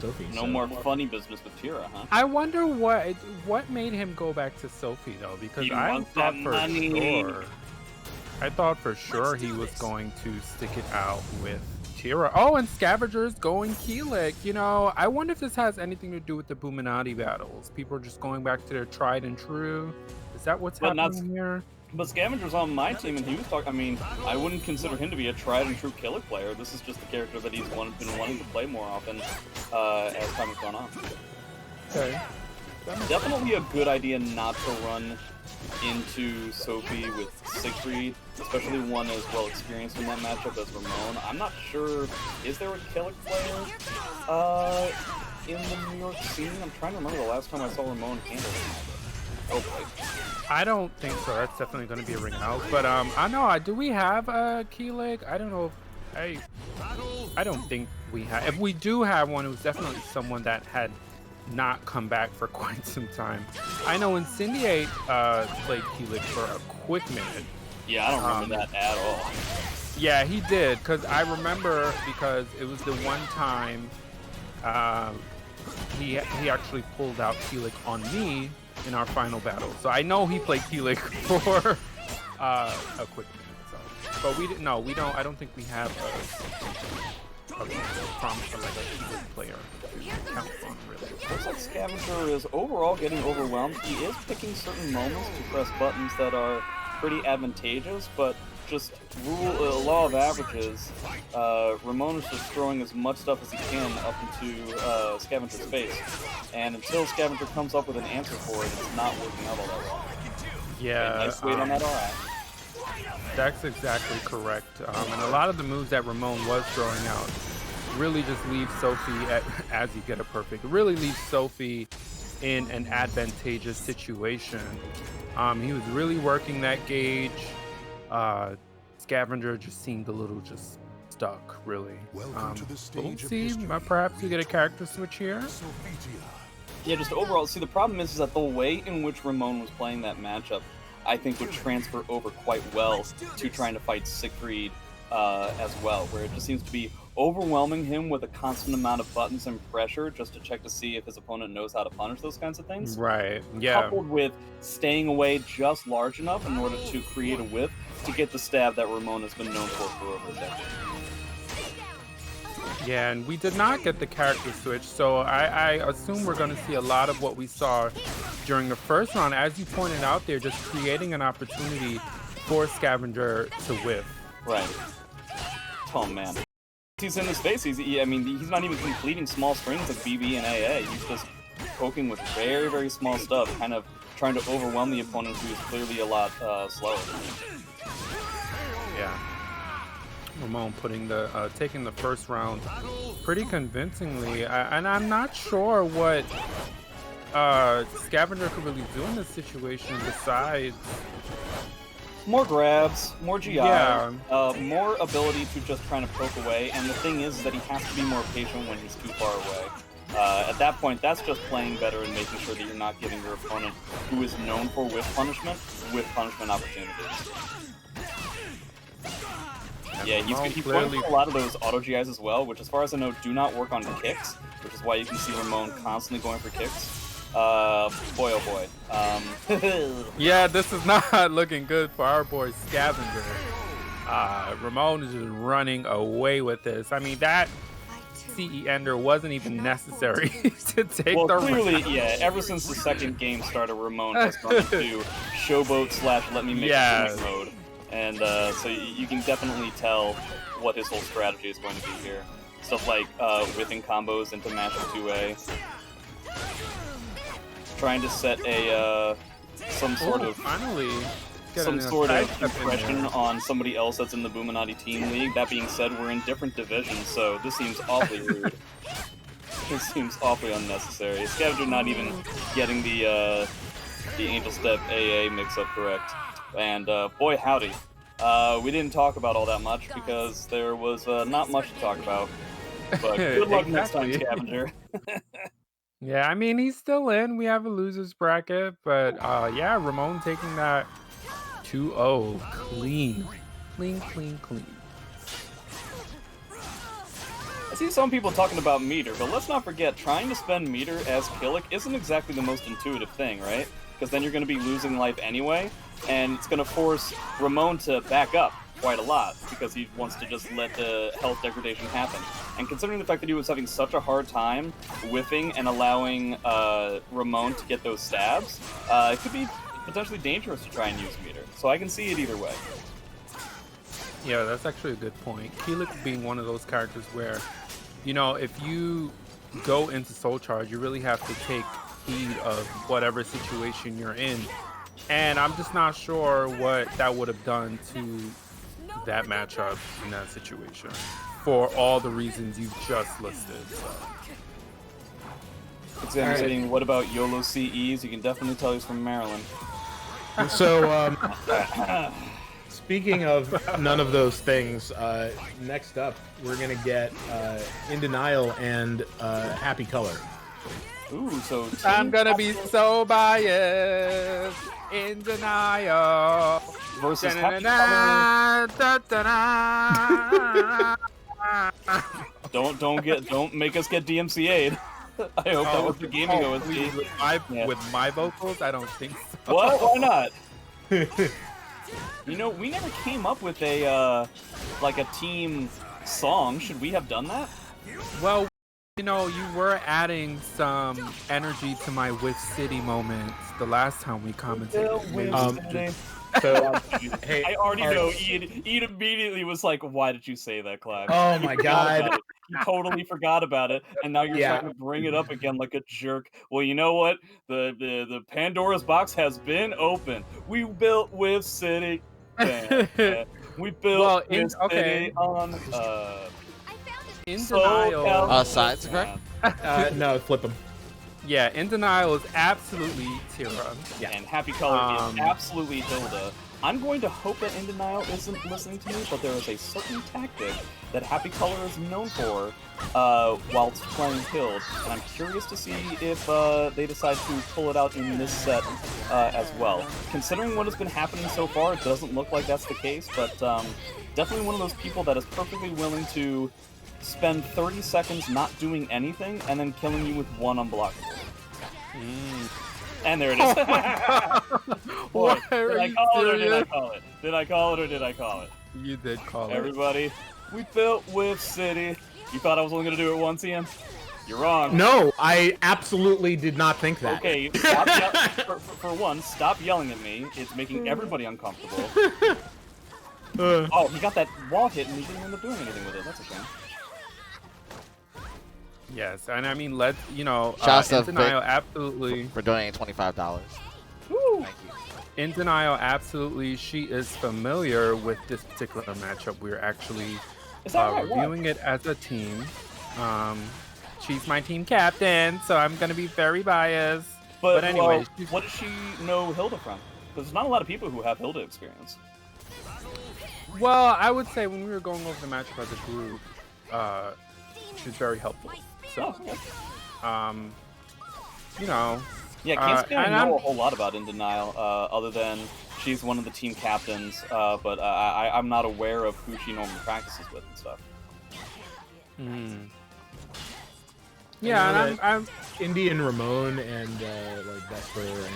Sophie. No more funny business with Tira, huh? I wonder what made him go back to Sophie though, because I thought for sure he was going to stick it out with Tira. Oh, and Scavenger's going Kilik. You know, I wonder if this has anything to do with the Buminati battles. People are just going back to their tried and true. Is that what's happening here? But Scavenger's on my team, and he was talking. I mean, I wouldn't consider him to be a tried and true Kilik player. This is just the character that he's been wanting to play more often as time has gone on. Okay. Definitely a good idea not to run into Sophie with Siegfried, especially one as well experienced in that matchup as Ramon. I'm not sure, is there a Kilik player in the New York scene? I'm trying to remember the last time I saw Ramon handle it. Oh boy. I don't think so. That's definitely going to be a ring out. But I know. Do we have a Kilik? I don't know. I don't think we have. If we do have one, it was definitely someone that had not come back for quite some time. I know Incendiate played Kilik for a quick minute. Yeah, I don't remember that at all. Yeah, he did, because I remember, because it was the one time he actually pulled out Kilik on me in our final battle. So I know he played Kilik for a quick minute. So, but we didn't. No, we don't. I don't think we have a Kilik player to count on, really. Looks like Scavenger is overall getting overwhelmed. He is picking certain moments to press buttons that are pretty advantageous, but just law of averages, Ramon is just throwing as much stuff as he can up into Scavenger's face, and until Scavenger comes up with an answer for it, it's not working out all that well. Yeah, okay, nice wait on that alright. That's exactly correct, and a lot of the moves that Ramon was throwing out really just leave Sophie, as you get a perfect, really leave Sophie in an advantageous situation. He was really working that gauge. Scavenger just seemed a little just stuck, really. Welcome to the stage we'll see. Perhaps we get a character switch here. Yeah, just overall, see, the problem is that the way in which Ramon was playing that matchup, I think would transfer over quite well to trying to fight Siegfried as well, where it just seems to be overwhelming him with a constant amount of buttons and pressure just to check to see if his opponent knows how to punish those kinds of things. Right, yeah. Coupled with staying away just large enough in order to create a whiff to get the stab that Ramon has been known for over a decade. Yeah, and we did not get the character switch, so I assume we're going to see a lot of what we saw during the first round, as you pointed out there, just creating an opportunity for Scavenger to whiff. Right. Oh man. He's in his face. He's not even completing small strings like BB and AA. He's just poking with very, very small stuff, kind of trying to overwhelm the opponent who is clearly a lot slower. Yeah. Ramon taking the first round pretty convincingly, and I'm not sure what Scavenger could really do in this situation besides more grabs, more GI, yeah. More ability to just try to poke away, and the thing is that he has to be more patient when he's too far away. At that point, that's just playing better and making sure that you're not giving your opponent, who is known for whiff punishment opportunities. Yeah, he's going for a lot of those auto GIs as well, which as far as I know do not work on kicks, which is why you can see Ramon constantly going for kicks. Boy oh boy. Yeah, this is not looking good for our boy Scavenger. Ramon is just running away with this. I mean, that CE ender wasn't even necessary to take the clearly, round. Yeah, ever since the second game started, Ramon has gone into showboat / let me make a gimmick mode. And so you can definitely tell what his whole strategy is going to be here. Stuff like whipping combos into mashup 2A. Trying to set a some sort of impression on somebody else that's in the Buminati team league. That being said, we're in different divisions, so this seems awfully rude. This seems awfully unnecessary. Scavenger not even getting the Angel Step AA mix-up correct. And boy howdy, we didn't talk about all that much because there was not much to talk about. But good luck next time, Scavenger. Yeah, I mean, he's still in. We have a loser's bracket, but yeah, Ramon taking that 2-0 clean. see some people talking about meter, but let's not forget, trying to spend meter as Kilik isn't exactly the most intuitive thing, right? Because then you're going to be losing life anyway, and it's going to force Ramon to back up quite a lot, because he wants to just let the health degradation happen. And considering the fact that he was having such a hard time whiffing and allowing Ramon to get those stabs, it could be potentially dangerous to try and use meter. So I can see it either way. Yeah, that's actually a good point. Kilik being one of those characters where, you know, if you go into Soul Charge, you really have to take heed of whatever situation you're in. And I'm just not sure what that would have done to that matchup in that situation for all the reasons you just listed. Exam saying, what about YOLO CEs? You can definitely tell he's from Maryland. So, speaking of none of those things, next up we're gonna get Indenyal and Happy Color. Ooh, so I'm gonna be so biased. Indenyal versus don't make us get DMCA'd. I hope that was the gaming OST. With my vocals, I don't think so. What? Why not? You know, we never came up with a like a team song. Should we have done that? Well, you know, you were adding some energy to my With City moments the last time we commented. So, hey, I already know Ian immediately was like, why did you say that, Clive? Oh my god. You totally forgot about it, and now you're trying to bring it up again like a jerk. Well, you know what? The Pandora's box has been opened. We built With City. We built With City on Indenyal. Sides, correct? No, flip them. Yeah, Indenyal is absolutely Tira. Yeah, and Happy Color is absolutely Hilde. I'm going to hope that Indenyal isn't listening to me, but there is a certain tactic that Happy Color is known for whilst playing Hilde, and I'm curious to see if they decide to pull it out in this set as well. Considering what has been happening so far, it doesn't look like that's the case, but definitely one of those people that is perfectly willing to spend 30 seconds not doing anything and then killing you with one unblockable. And there it is. What? Did I call it or did I call it? Did I call it or did I call it? You did call it. Everybody, we built With City. You thought I was only going to do it once, Ian? You're wrong. No, I absolutely did not think that. Okay, stop for one, stop yelling at me. It's making everybody uncomfortable. Oh, he got that wall hit and he didn't end up doing anything with it. That's a shame. Yes, and I mean, let's, you know, Shouts to Indenyal absolutely. For donating $25. Woo. Thank you. Indenyal absolutely, she is familiar with this particular matchup. We're actually reviewing it as a team. She's my team captain, so I'm going to be very biased. But anyway. Well, what does she know Hilde from? Because there's not a lot of people who have Hilde experience. Well, I would say when we were going over the matchup as a group, she was very helpful. So, you know. Yeah, can't say I know a whole lot about Indenyal, other than she's one of the team captains, but I'm not aware of who she normally practices with and stuff. Yeah, and I'm Indy and Ramon and like Vesper and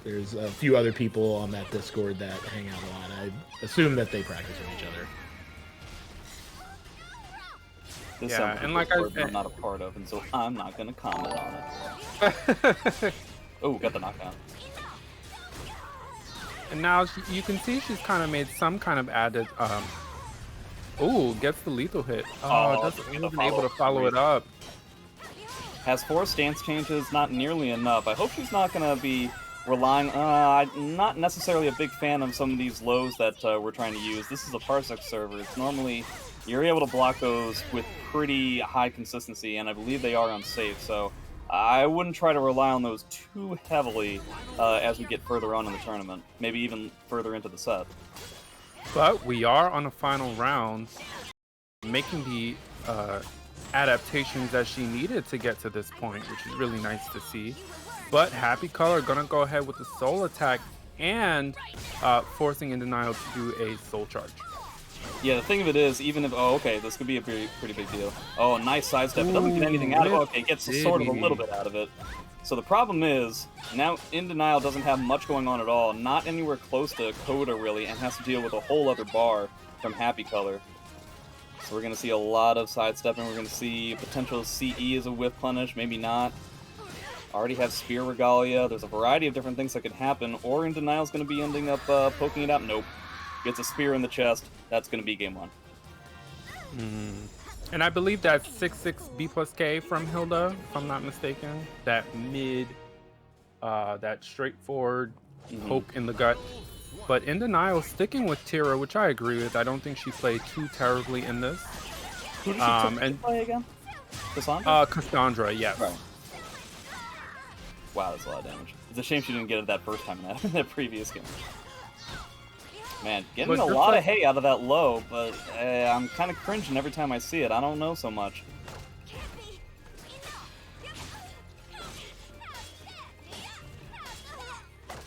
there's a few other people on that Discord that hang out a lot. I assume that they practice with each other. This and like I'm not a part of, and so I'm not going to comment on it. Oh, got the knockdown. And now you can see she's kind of made some kind of added. Ooh, gets the lethal hit. Doesn't even able to follow it up. Has 4 stance changes, not nearly enough. I hope she's not going to be relying. I'm not necessarily a big fan of some of these lows that we're trying to use. This is a Parsec server. It's normally you're able to block those with pretty high consistency, and I believe they are unsafe. So I wouldn't try to rely on those too heavily as we get further on in the tournament, maybe even further into the set. But we are on the final round, making the adaptations that she needed to get to this point, which is really nice to see. But Happy Color gonna go ahead with the soul attack and forcing Indenyal to do a soul charge. Yeah, the thing of it is, even if... Oh, okay, this could be a pretty big deal. Oh, nice sidestep. It doesn't get anything out of it. Okay, it gets sort of a little bit out of it. So the problem is, now Indenyal doesn't have much going on at all, not anywhere close to Coda, really, and has to deal with a whole other bar from Happy Color. So we're going to see a lot of sidestepping. We're going to see potential CE as a whiff punish, maybe not. Already have Spear Regalia. There's a variety of different things that could happen, or Indenyal's going to be ending up poking it out. Nope. Gets a spear in the chest. That's going to be game 1. And I believe that's 6/6 B plus K from Hilde, if I'm not mistaken. That mid, that straightforward poke in the gut. But Indenyal sticking with Tira, which I agree with. I don't think she played too terribly in this. Who did she play again? Cassandra? Cassandra, yes. Right. Wow, that's a lot of damage. It's a shame she didn't get it that first time in that previous game. Man, getting a lot of hay out of that low, but I'm kind of cringing every time I see it. I don't know so much.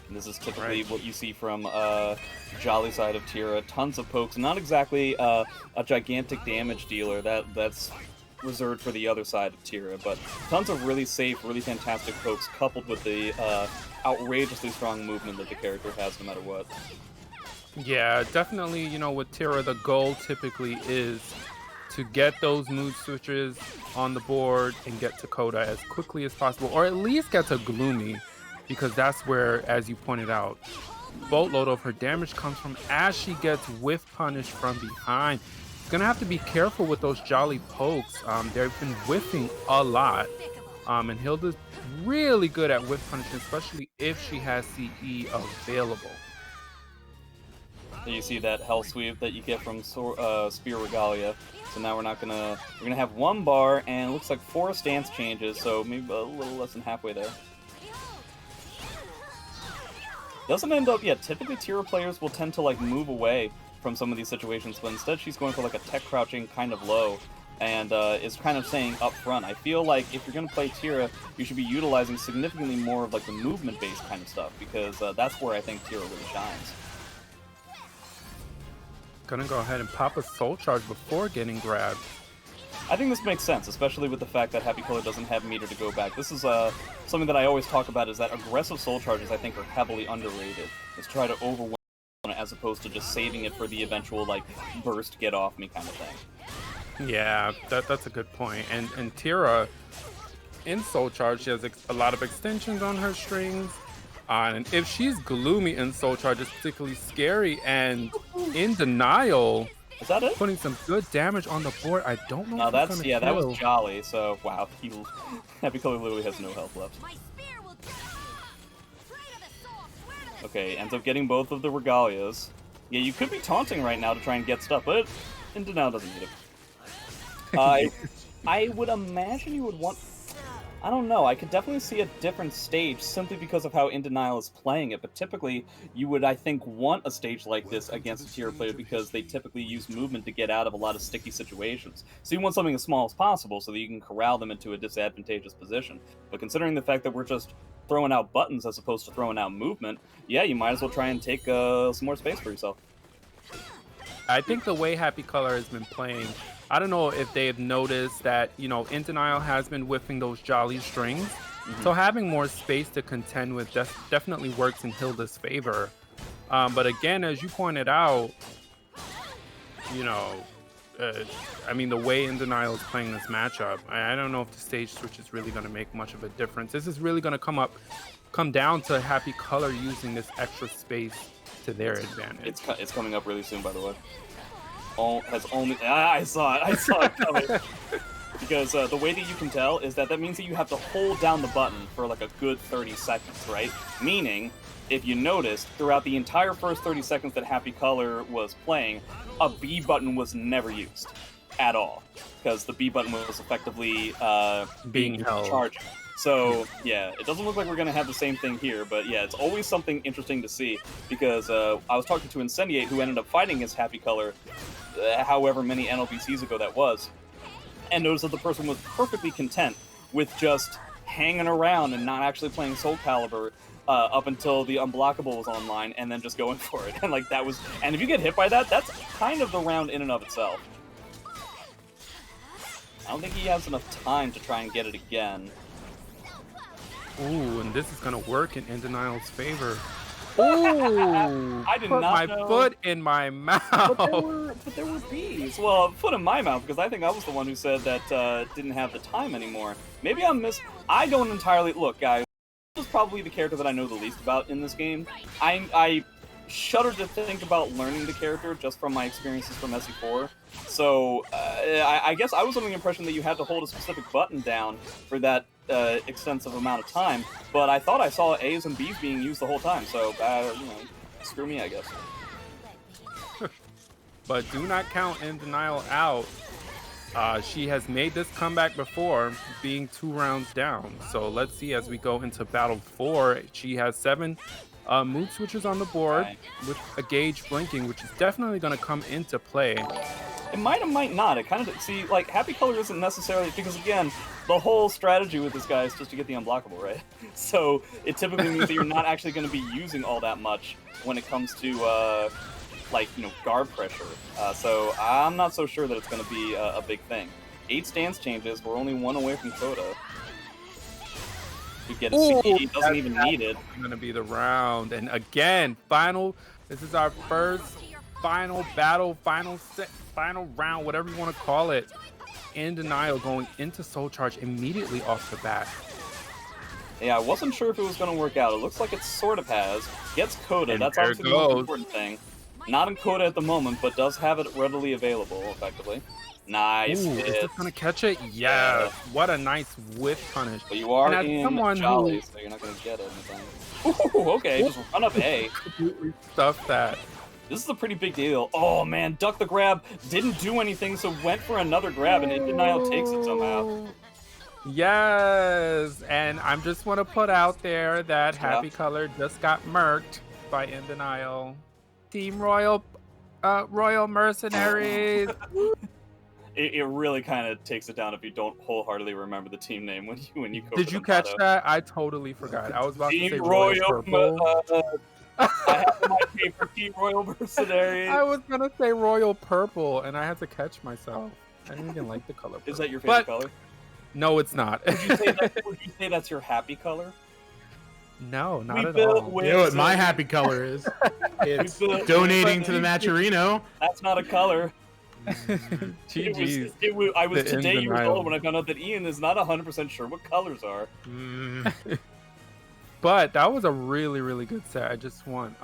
And this is typically what you see from Jolly side of Tira. Tons of pokes. Not exactly a gigantic damage dealer. That's reserved for the other side of Tira, but tons of really safe, really fantastic pokes coupled with the outrageously strong movement that the character has no matter what. Yeah, definitely, you know, with Tira, the goal typically is to get those mood switches on the board and get to Coda as quickly as possible, or at least get to Gloomy, because that's where, as you pointed out, boatload of her damage comes from as she gets whiff punished from behind. Gonna have to be careful with those Jolly pokes. They've been whiffing a lot, and Hilde's really good at whiff punishment, especially if she has CE available. You see that hell sweep that you get from Spear Regalia. So now we're gonna have 1 bar and it looks like 4 stance changes, so maybe a little less than halfway there. Doesn't end up yet. Typically Tira players will tend to like move away from some of these situations, but instead she's going for like a tech crouching kind of low and is kind of saying up front. I feel like if you're gonna play Tira, you should be utilizing significantly more of like the movement based kind of stuff, because that's where I think Tira really shines. Gonna go ahead and pop a soul charge before getting grabbed. I think this makes sense, especially with the fact that Happy Color doesn't have meter to go back. This is something that I always talk about, is that aggressive soul charges I think are heavily underrated. Is try to overwhelm it as opposed to just saving it for the eventual like burst get off me kind of thing. Yeah, that's a good point. And Tira in soul charge, she has a lot of extensions on her strings. And if she's Gloomy in soul charge, it's particularly scary. And Indenyal, is that it? Putting some good damage on the board. I don't know. No, that was Jolly. So wow, Happy Color literally has no health left. Okay, ends up getting both of the Regalias. Yeah, you could be taunting right now to try and get stuff, but Indenyal doesn't need it. I would imagine you would want... I don't know, I could definitely see a different stage simply because of how Indenyal is playing it, but typically you would, I think, want a stage like this against a Tira player because they typically use movement to get out of a lot of sticky situations. So you want something as small as possible so that you can corral them into a disadvantageous position. But considering the fact that we're just throwing out buttons as opposed to throwing out movement, yeah, you might as well try and take some more space for yourself. I think the way Happy Color has been playing, I don't know if they've noticed that, you know, Indenyal has been whiffing those Jolly strings. So having more space to contend with definitely works in Hilde's favor. But again, as you pointed out, you know, I mean, the way Indenyal is playing this matchup, I don't know if the stage switch is really going to make much of a difference. This is really going to come down to Happy Color using this extra space to their advantage. It's coming up really soon, by the way. I saw it coming. Because the way that you can tell is that means that you have to hold down the button for like a good 30 seconds, right? Meaning, if you noticed, throughout the entire first 30 seconds that Happy Color was playing, a B button was never used at all. Because the B button was effectively being held. Charged. So, yeah, it doesn't look like we're going to have the same thing here, but yeah, it's always something interesting to see, because I was talking to Incendiate, who ended up fighting his Happy Color however many NLBCs ago that was, and noticed that the person was perfectly content with just hanging around and not actually playing Soul Calibur up until the unblockable was online, and then just going for it. And like that was, and if you get hit by that, that's kind of the round in and of itself. I don't think he has enough time to try and get it again. Ooh, and this is gonna work in Indenyal's favor. Ooh, I did put not my know. foot in my mouth. But there were bees. Well, foot in my mouth, because I think I was the one who said that didn't have the time anymore. Maybe I don't entirely... Look, guys, this is probably the character that I know the least about in this game. I shudder to think about learning the character just from my experiences from SE4. So, I guess I was under the impression that you had to hold a specific button down for that extensive amount of time, but I thought I saw A's and B's being used the whole time, so, you know, screw me, I guess. But do not count Indenyal out. She has made this comeback before, being 2 rounds down. So let's see as we go into Battle 4. She has 7 mood switches on the board with a gauge blinking, which is definitely going to come into play. It might and might not. It kind of, see, like, Happy Color isn't necessarily, because again, the whole strategy with this guy is just to get the unblockable, right? So it typically means that you're not actually going to be using all that much when it comes to, like, you know, guard pressure. So I'm not so sure that it's going to be a big thing. 8 stance changes, we're only 1 away from Coda. You get a CD, doesn't even need it. It's going to be the round. And again, this is our first final battle, final round, whatever you want to call it. Indenyal going into Soul Charge immediately off the bat. Yeah, I wasn't sure if it was going to work out. It looks like it sort of has. Gets Coda, And that's there obviously the most important thing. Not in Coda at the moment, but does have it readily available, effectively. Nice. Ooh, is this going to catch it? Yeah. What a nice whiff punish. But you are and in Jolly, so you're not going to get it. Ooh, okay, just run up A. Stuff that. This is a pretty big deal. Oh man, duck the grab, didn't do anything, so went for another grab, and Indenyal takes it somehow. Yes, and I'm just want to put out there that Happy Color just got murked by Indenyal. Team Royal Mercenaries. It really kind of takes it down if you don't wholeheartedly remember the team name when you go. Did you catch that? I totally forgot. I was about to say Team Royal Purple. I have my paper Team Royal Mercenaries. I was gonna say Royal Purple, and I had to catch myself. I didn't even like the color. Purple. Is that your favorite color? No, it's not. Would you say that's your happy color? No, not at all. You know what my happy color is? It's donating to the Matcherino. That's not a color. GG's. I was today years old when I found out that Ian is not 100% sure what colors are. But that was a really, really good set. I just want,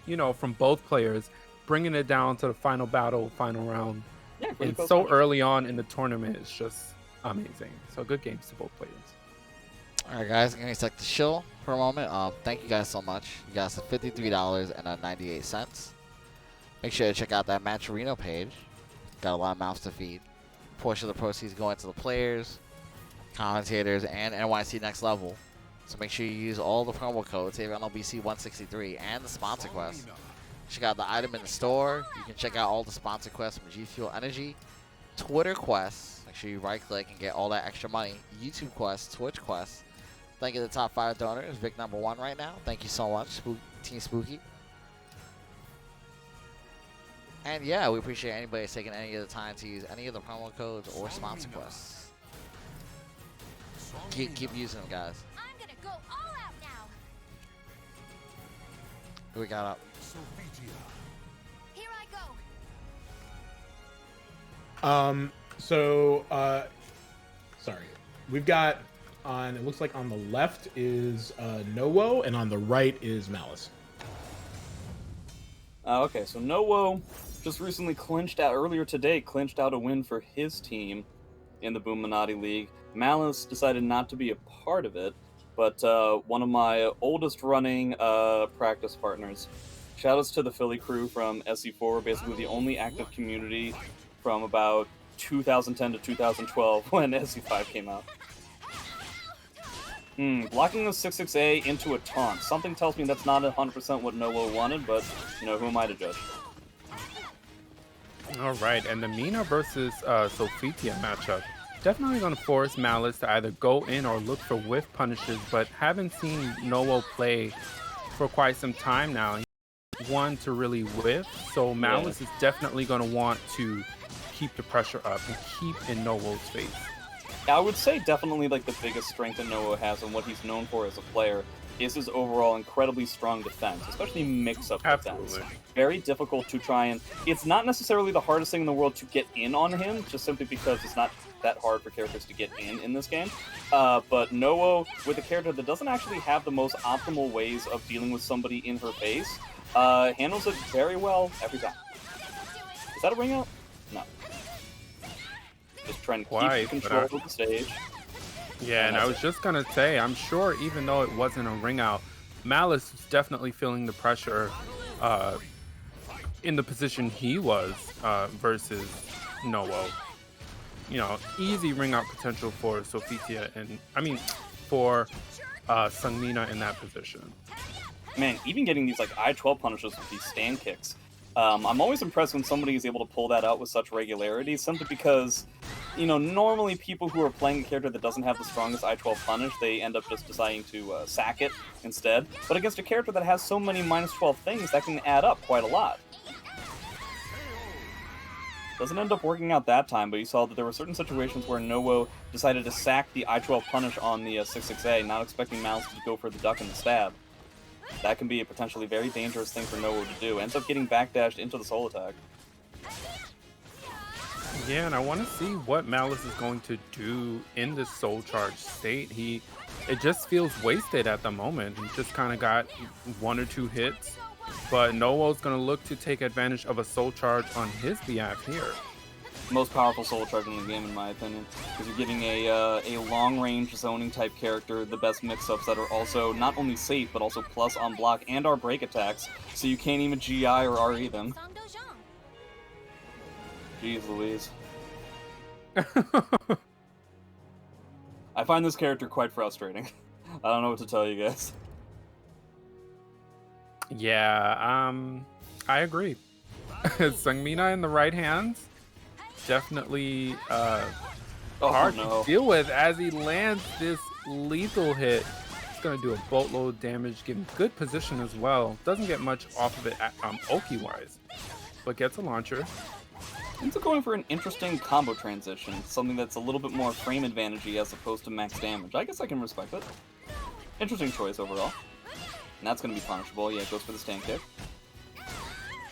you know, from both players, bringing it down to the final battle, final round. Yeah, and so early on in the tournament is just amazing. So good games to both players. All right, guys, I'm going to take the shill for a moment. Thank you guys so much. You guys have $53.98. Make sure to check out that Matcherino page. Got a lot of mouths to feed. A portion of the proceeds going to the players, commentators, and NYC Next Level. So make sure you use all the promo codes, save NLBC 163, and the sponsor quest. Check out the item in the store. You can check out all the sponsor quests from G Fuel Energy, Twitter quests. Make sure you right-click and get all that extra money. YouTube quests, Twitch quests. Thank you to the top 5 donors. Vic #1 right now. Thank you so much, Team Spooky. And yeah, we appreciate anybody taking any of the time to use any of the promo codes or sponsor quests. Keep using them, guys. I'm gonna go all out now. Who we got up? Sophitia. Here I go. Sorry. We've got it looks like on the left is Nowo, and on the right is Malice. Okay, so Nowo just recently earlier today, clinched out a win for his team in the Boominati League. Malice decided not to be a part of it, but one of my oldest running practice partners. Shoutouts to the Philly crew from SE4, basically the only active community from about 2010 to 2012 when SE5 came out. Blocking the 6-6A into a taunt. Something tells me that's not 100% what Nowo wanted, but, you know, who am I to judge? All right, and the Mina versus Sophitia matchup. definitely going to force Malice to either go in or look for whiff punishes, but haven't seen Noah play for quite some time now. He's one to really whiff, so Malice is definitely going to want to keep the pressure up and keep in Noah's face. I would say definitely like the biggest strength that Noah has and what he's known for as a player is his overall incredibly strong defense, especially mix-up defense. Very difficult to try and... It's not necessarily the hardest thing in the world to get in on him, just simply because it's not that hard for characters to get in this game. But Noah, with a character that doesn't actually have the most optimal ways of dealing with somebody in her face, handles it very well every time. Is that a ring out? No. Just trying to keep control of the stage. Yeah, and I was just going to say, I'm sure even though it wasn't a ring out, Malice was definitely feeling the pressure in the position he was versus Noah. You know, easy ring out potential for Sophitia and, I mean, for Sungmina in that position. Man, even getting these like I-12 punishes with these stand kicks. I'm always impressed when somebody is able to pull that out with such regularity, simply because, you know, normally people who are playing a character that doesn't have the strongest I-12 punish, they end up just deciding to sack it instead. But against a character that has so many -12 things, that can add up quite a lot. Doesn't end up working out that time, but you saw that there were certain situations where Noah decided to sack the I-12 punish on the 6-6A, not expecting Malice to go for the duck and the stab. That can be a potentially very dangerous thing for Noah to do. Ends up getting backdashed into the soul attack. Yeah, and I want to see what Malice is going to do in this soul charge state. It just feels wasted at the moment. He just kind of got 1 or 2 hits, but Noah's going to look to take advantage of a soul charge on his behalf here. Most powerful soul charge in the game, in my opinion, because you're giving a long-range zoning type character the best mix-ups that are also not only safe but also plus on block and our break attacks, so you can't even GI or RE them. Jeez Louise. I find this character quite frustrating. I don't know what to tell you guys. Yeah, I agree. Sungmina in the right hands. Definitely hard to deal with as he lands this lethal hit. It's going to do a boatload of damage, give him good position as well. Doesn't get much off of it Oki-wise, but gets a launcher. Ends up going for an interesting combo transition, something that's a little bit more frame advantage-y as opposed to max damage. I guess I can respect it. Interesting choice overall. And that's going to be punishable. Yeah, it goes for the stand kick.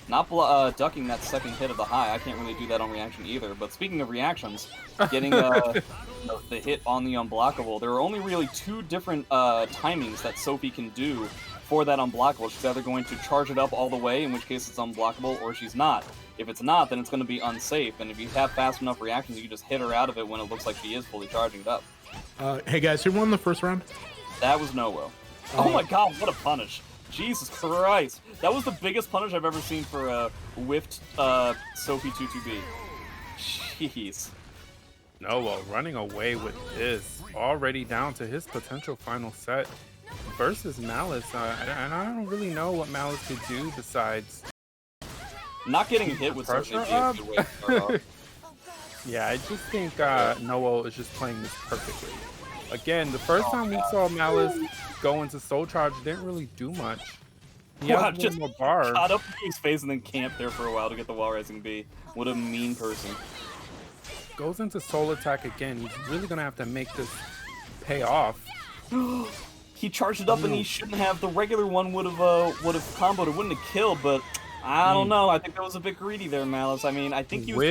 Not ducking that second hit of the high. I can't really do that on reaction either. But speaking of reactions, getting the hit on the unblockable, there are only really 2 different timings that Sophie can do for that unblockable. She's either going to charge it up all the way, in which case it's unblockable, or she's not. If it's not, then it's going to be unsafe. And if you have fast enough reactions, you can just hit her out of it when it looks like she is fully charging it up. Hey guys, who won the first round? That was Noah. Oh my god, what a punish. Jesus Christ. That was the biggest punish I've ever seen for a whiffed Sophie 2-2B. Jeez. Noah running away with this. Already down to his potential final set versus Malice. And I don't really know what Malice could do besides... Not getting hit would certainly be a good way to start off. Yeah, I just think Noah is just playing this perfectly. Again, the first time we saw Malice go into Soul Charge, didn't really do much. He has just more bar. Shot up to his face and then camped there for a while to get the wall rising B. What a mean person. Goes into Soul Attack again. He's really gonna have to make this pay off. He charged it up and he shouldn't have. The regular one would have comboed. It wouldn't have killed, but I don't know. I think that was a bit greedy there, Malice. I mean, I think he was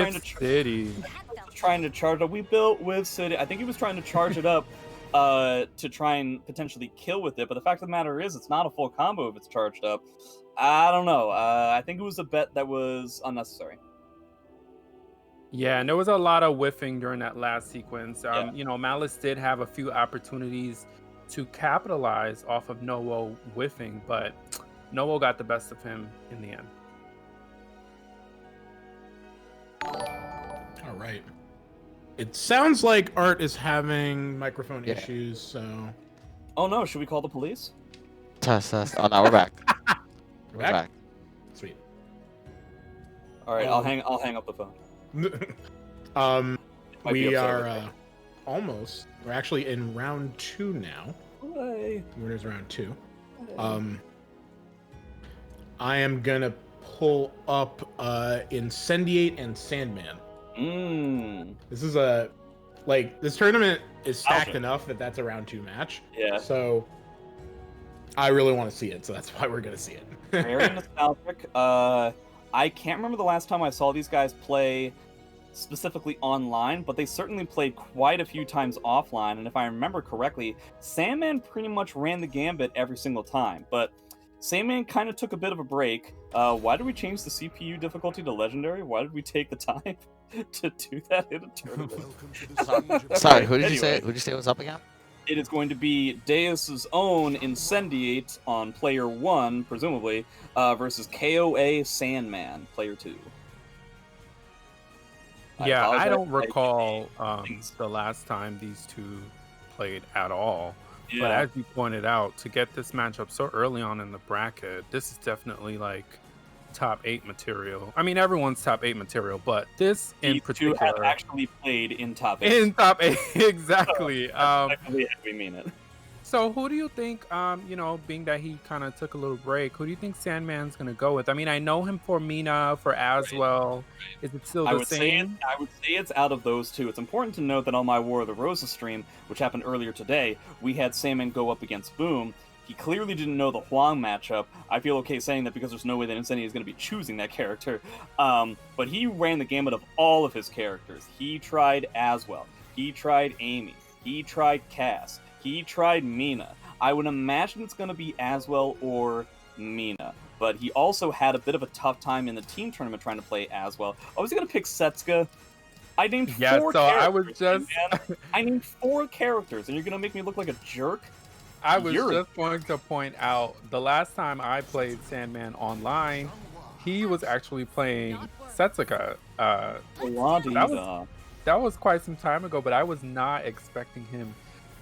trying to charge up. We built with City. I think he was trying to charge it up to try and potentially kill with it. But the fact of the matter is, it's not a full combo if it's charged up. I don't know. I think it was a bet that was unnecessary. Yeah, and there was a lot of whiffing during that last sequence. Yeah. You know, Malice did have a few opportunities to capitalize off of Noah whiffing, but Noah got the best of him in the end. All right. It sounds like Art is having microphone issues, so... Oh no, should we call the police? Test. Oh, no, we're back. We're back. Sweet. All right, I'll hang up the phone. We are almost. We're actually in round 2 now. Hey. Winners round 2. I am gonna pull up Incendiate and Sandman. This is this tournament is stacked enough that that's a round 2 match. Yeah. So I really want to see it, so that's why we're gonna see it. Very nostalgic. I can't remember the last time I saw these guys play specifically online, but they certainly played quite a few times offline, and if I remember correctly, Sandman pretty much ran the gambit every single time, but Sandman kind of took a bit of a break. Why did we change the CPU difficulty to Legendary? Why did we take the time to do that in a tournament? Sorry, who did you say was up again? It is going to be DEUS' own Incendiate on player 1, presumably, versus KOA Sandman, player 2. Yeah, I don't recall the last time these two played at all. Yeah. But as you pointed out, to get this matchup so early on in the bracket, this is definitely like top 8 material. I mean, everyone's top 8 material, but this in These particular two have actually played in top 8. in top 8, exactly. Exactly how we mean it. So who do you think, being that he kind of took a little break, who do you think Sandman's going to go with? I mean, I know him for Mina, for Aswell. Right. Is it still the same? I would say it's out of those two. It's important to note that on my War of the Roses stream, which happened earlier today, we had Sandman go up against Boom. He clearly didn't know the Huang matchup. I feel okay saying that because there's no way that Incendiate is going to be choosing that character. But he ran the gamut of all of his characters. He tried Aswell. He tried Amy. He tried Cass. He tried Mina. I would imagine it's going to be Aswell or Mina. But he also had a bit of a tough time in the team tournament trying to play Aswell. I was going to pick Setsuka. I named 4 characters. I named 4 characters, and you're going to make me look like a jerk? I was just going to point out, the last time I played Sandman online, he was actually playing Setsuka. That was quite some time ago, but I was not expecting him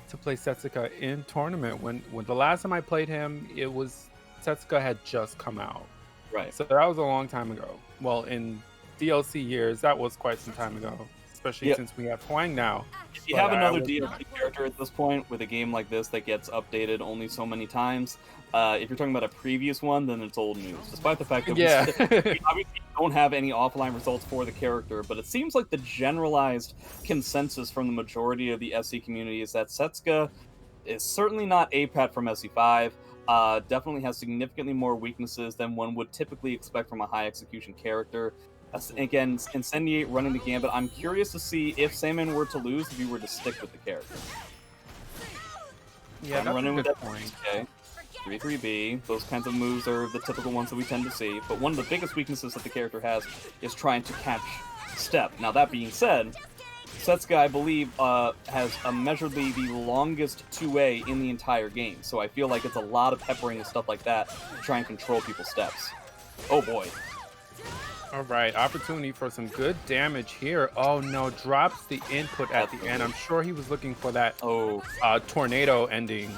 to play Setsuka in tournament. When the last time I played him, it was Setsuka had just come out. Right. So that was a long time ago. Well, in DLC years, that was quite some time ago, especially since we have Huang now. If you have another DLC character at this point with a game like this that gets updated only so many times, if you're talking about a previous one, then it's old news. Despite the fact that we obviously don't have any offline results for the character, but it seems like the generalized consensus from the majority of the SC community is that Setsuka is certainly not APAT from SC5, definitely has significantly more weaknesses than one would typically expect from a high execution character. Again, Incendiate running the gambit. I'm curious to see if Sandman were to lose, if he were to stick with the character. Yeah, that's running a with good that point. 3-3-B, those kinds of moves are the typical ones that we tend to see, but one of the biggest weaknesses that the character has is trying to catch step. Now that being said, Setsuka, I believe, has immeasurably the longest 2A in the entire game, so I feel like it's a lot of peppering and stuff like that to try and control people's steps. Oh boy. All right, opportunity for some good damage here. Oh no, drops the input at the end. I'm sure he was looking for that tornado ending.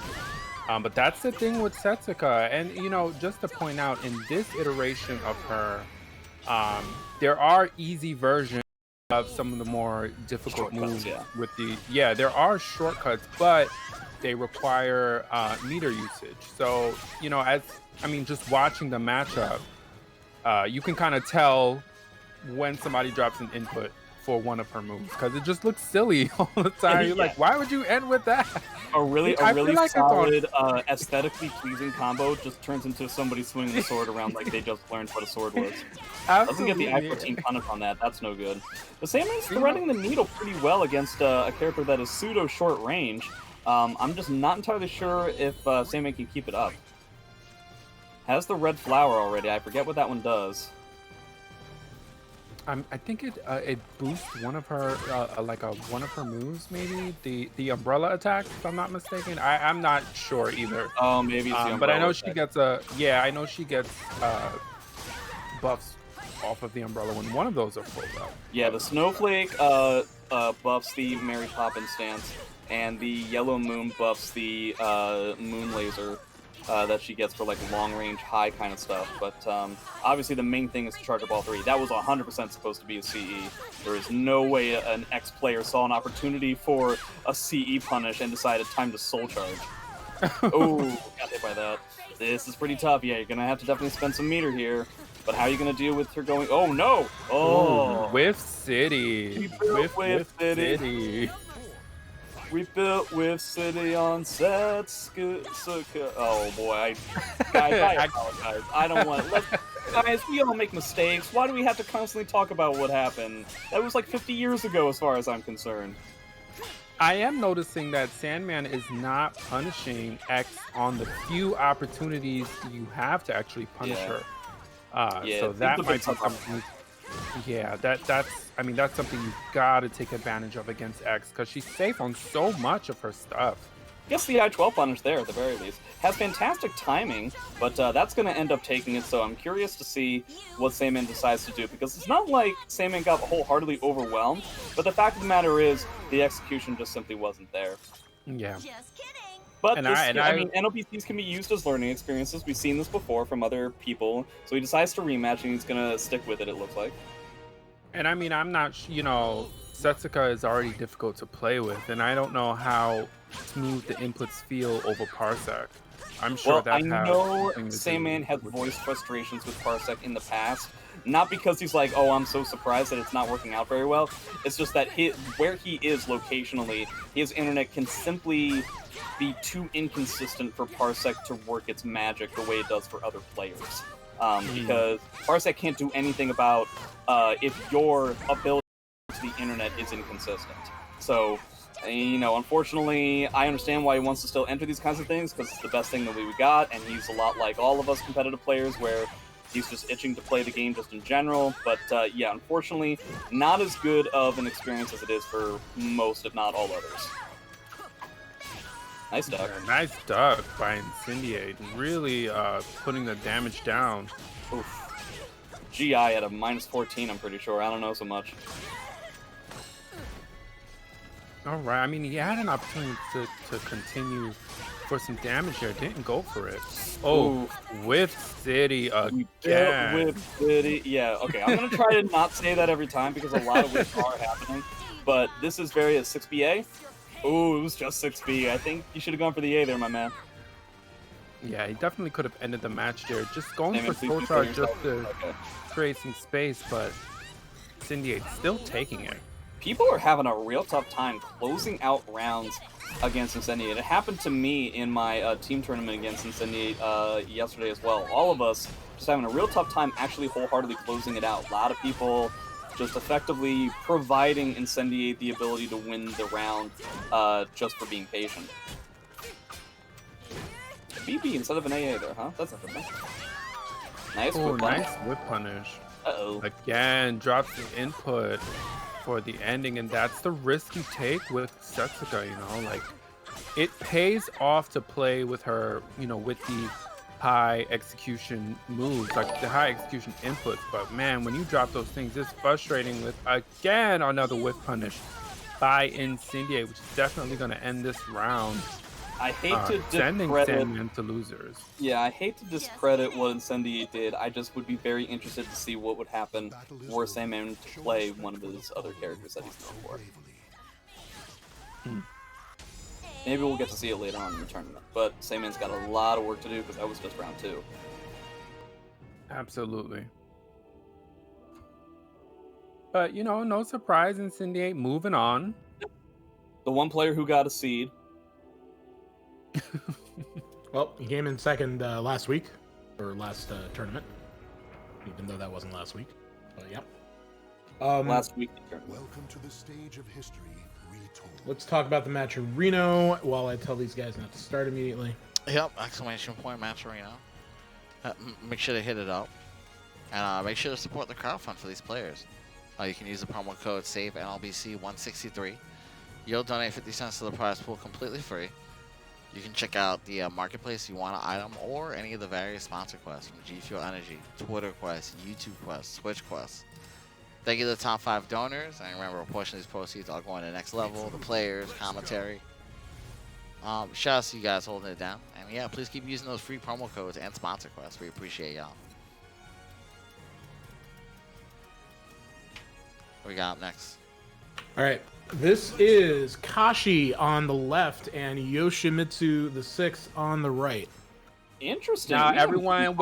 But that's the thing with Setsuka. And, just to point out, in this iteration of her, there are easy versions of some of the more difficult moves with there are shortcuts, but they require meter usage. So, just watching the matchup, you can kind of tell when somebody drops an input for one of her moves because it just looks silly all the time. You're like, why would you end with that? A really solid, aesthetically pleasing combo just turns into somebody swinging the sword around like they just learned what a sword was. Doesn't get the I-14 punish on that. That's no good. The Sandman's threading the needle pretty well against a character that is pseudo short range. I'm just not entirely sure if Sandman can keep it up. Has the red flower already. I forget what that one does. I think it boosts one of her one of her moves, maybe the umbrella attack, if I'm not mistaken. I'm not sure either. Oh, maybe it's the umbrella but I know attack. she gets buffs off of the umbrella when one of those are full up. Yeah, the snowflake buffs the Mary Poppins stance, and the yellow moon buffs the moon laser. that she gets for like long range, high kind of stuff. But obviously the main thing is to charge up all 3. That was 100% supposed to be a CE. There is no way an X player saw an opportunity for a CE punish and decided time to soul charge. Oh, got hit by that. This is pretty tough. Yeah, you're gonna have to definitely spend some meter here. But how are you gonna deal with her going? Oh no! Oh, Whiff City. Whiff City. We built Whiff City on Setsuka. Oh boy, I apologize. I don't want. Guys, we all make mistakes. Why do we have to constantly talk about what happened? That was like 50 years ago, as far as I'm concerned. I am noticing that Sandman is not punishing X on the few opportunities you have to actually punish her. So that might be something. Yeah, that's something you've got to take advantage of against X, because she's safe on so much of her stuff. Guess the I-12 punish there, at the very least. Has fantastic timing, but that's going to end up taking it, so I'm curious to see what Sandman decides to do, because it's not like Sandman got wholeheartedly overwhelmed, but the fact of the matter is, the execution just simply wasn't there. Yeah. Just kidding. But I mean, NLBCs can be used as learning experiences. We've seen this before from other people, so he decides to rematch, and he's going to stick with it, it looks like. And I mean, I'm not, Setsuka is already difficult to play with, and I don't know how smooth the inputs feel over Parsec. I'm sure I know Sandman has voiced frustrations with Parsec in the past, not because he's like, oh, I'm so surprised that it's not working out very well. It's just that where he is locationally, his internet can simply be too inconsistent for Parsec to work its magic the way it does for other players. Because Parsec can't do anything about if your ability to the internet is inconsistent. So, unfortunately, I understand why he wants to still enter these kinds of things, because it's the best thing that we got, and he's a lot like all of us competitive players, where he's just itching to play the game just in general. But yeah, unfortunately, not as good of an experience as it is for most, if not all others. Nice duck. Yeah, nice duck by Incendiate. Really putting the damage down. Oof. GI at a -14, I'm pretty sure. I don't know so much. All right. I mean, he had an opportunity to continue for some damage here. Didn't go for it. Oh, Whiff City again. Whiff City. Yeah, okay. I'm going to try to not say that every time, because a lot of whiffs are happening. But this is very a 6BA. Ooh, it was just 6B. I think you should have gone for the A there, my man. Yeah, he definitely could have ended the match there. Just going for soul charge just to create some space, but Incendiate still taking it. People are having a real tough time closing out rounds against Incendiate. It happened to me in my team tournament against Incendiate yesterday as well. All of us just having a real tough time actually wholeheartedly closing it out. A lot of people just effectively providing Incendiate the ability to win the round just for being patient. BB instead of an AA there, huh? That's interesting. Nice whip punish. Nice whip punish. Uh-oh. Again, drops the input for the ending, and that's the risk you take with Setsuka, like, it pays off to play with her, with the high execution moves, like the high execution inputs, but man, when you drop those things, it's frustrating with, again, another whip punish by Incendiate, which is definitely going to end this round. I hate to sending discredit Sandman to losers. Yeah, I hate to discredit what Incendiate did. I just would be very interested to see what would happen were Sandman to play one of his other characters that he's known for. Maybe we'll get to see it later on in the tournament, but Sandman's got a lot of work to do because that was just round 2. Absolutely. But, no surprise, Incendiate moving on. The one player who got a seed. Well, he came in second last week, or last tournament, even though that wasn't last week. But yeah. Last week. Welcome to the stage of history retold. Let's talk about the match of Reno while I tell these guys not to start immediately. Yep, exclamation point match Reno. Make sure to hit it up. And make sure to support the crowdfund for these players. You can use the promo code SAVENLBC163. You'll donate 50 cents to the prize pool completely free. You can check out the marketplace if you want an item or any of the various sponsor quests from G Fuel Energy, Twitter quests, YouTube quests, Twitch quests. Thank you to the top 5 donors, and remember, a portion of these proceeds are going to the next level, the players, commentary. Shout out to you guys holding it down. And yeah, please keep using those free promo codes and sponsor quests. We appreciate y'all. What we got up next? All right. This is Kashi on the left and Yoshimitsu the 6th on the right. Interesting. Now, We haven't everyone, seen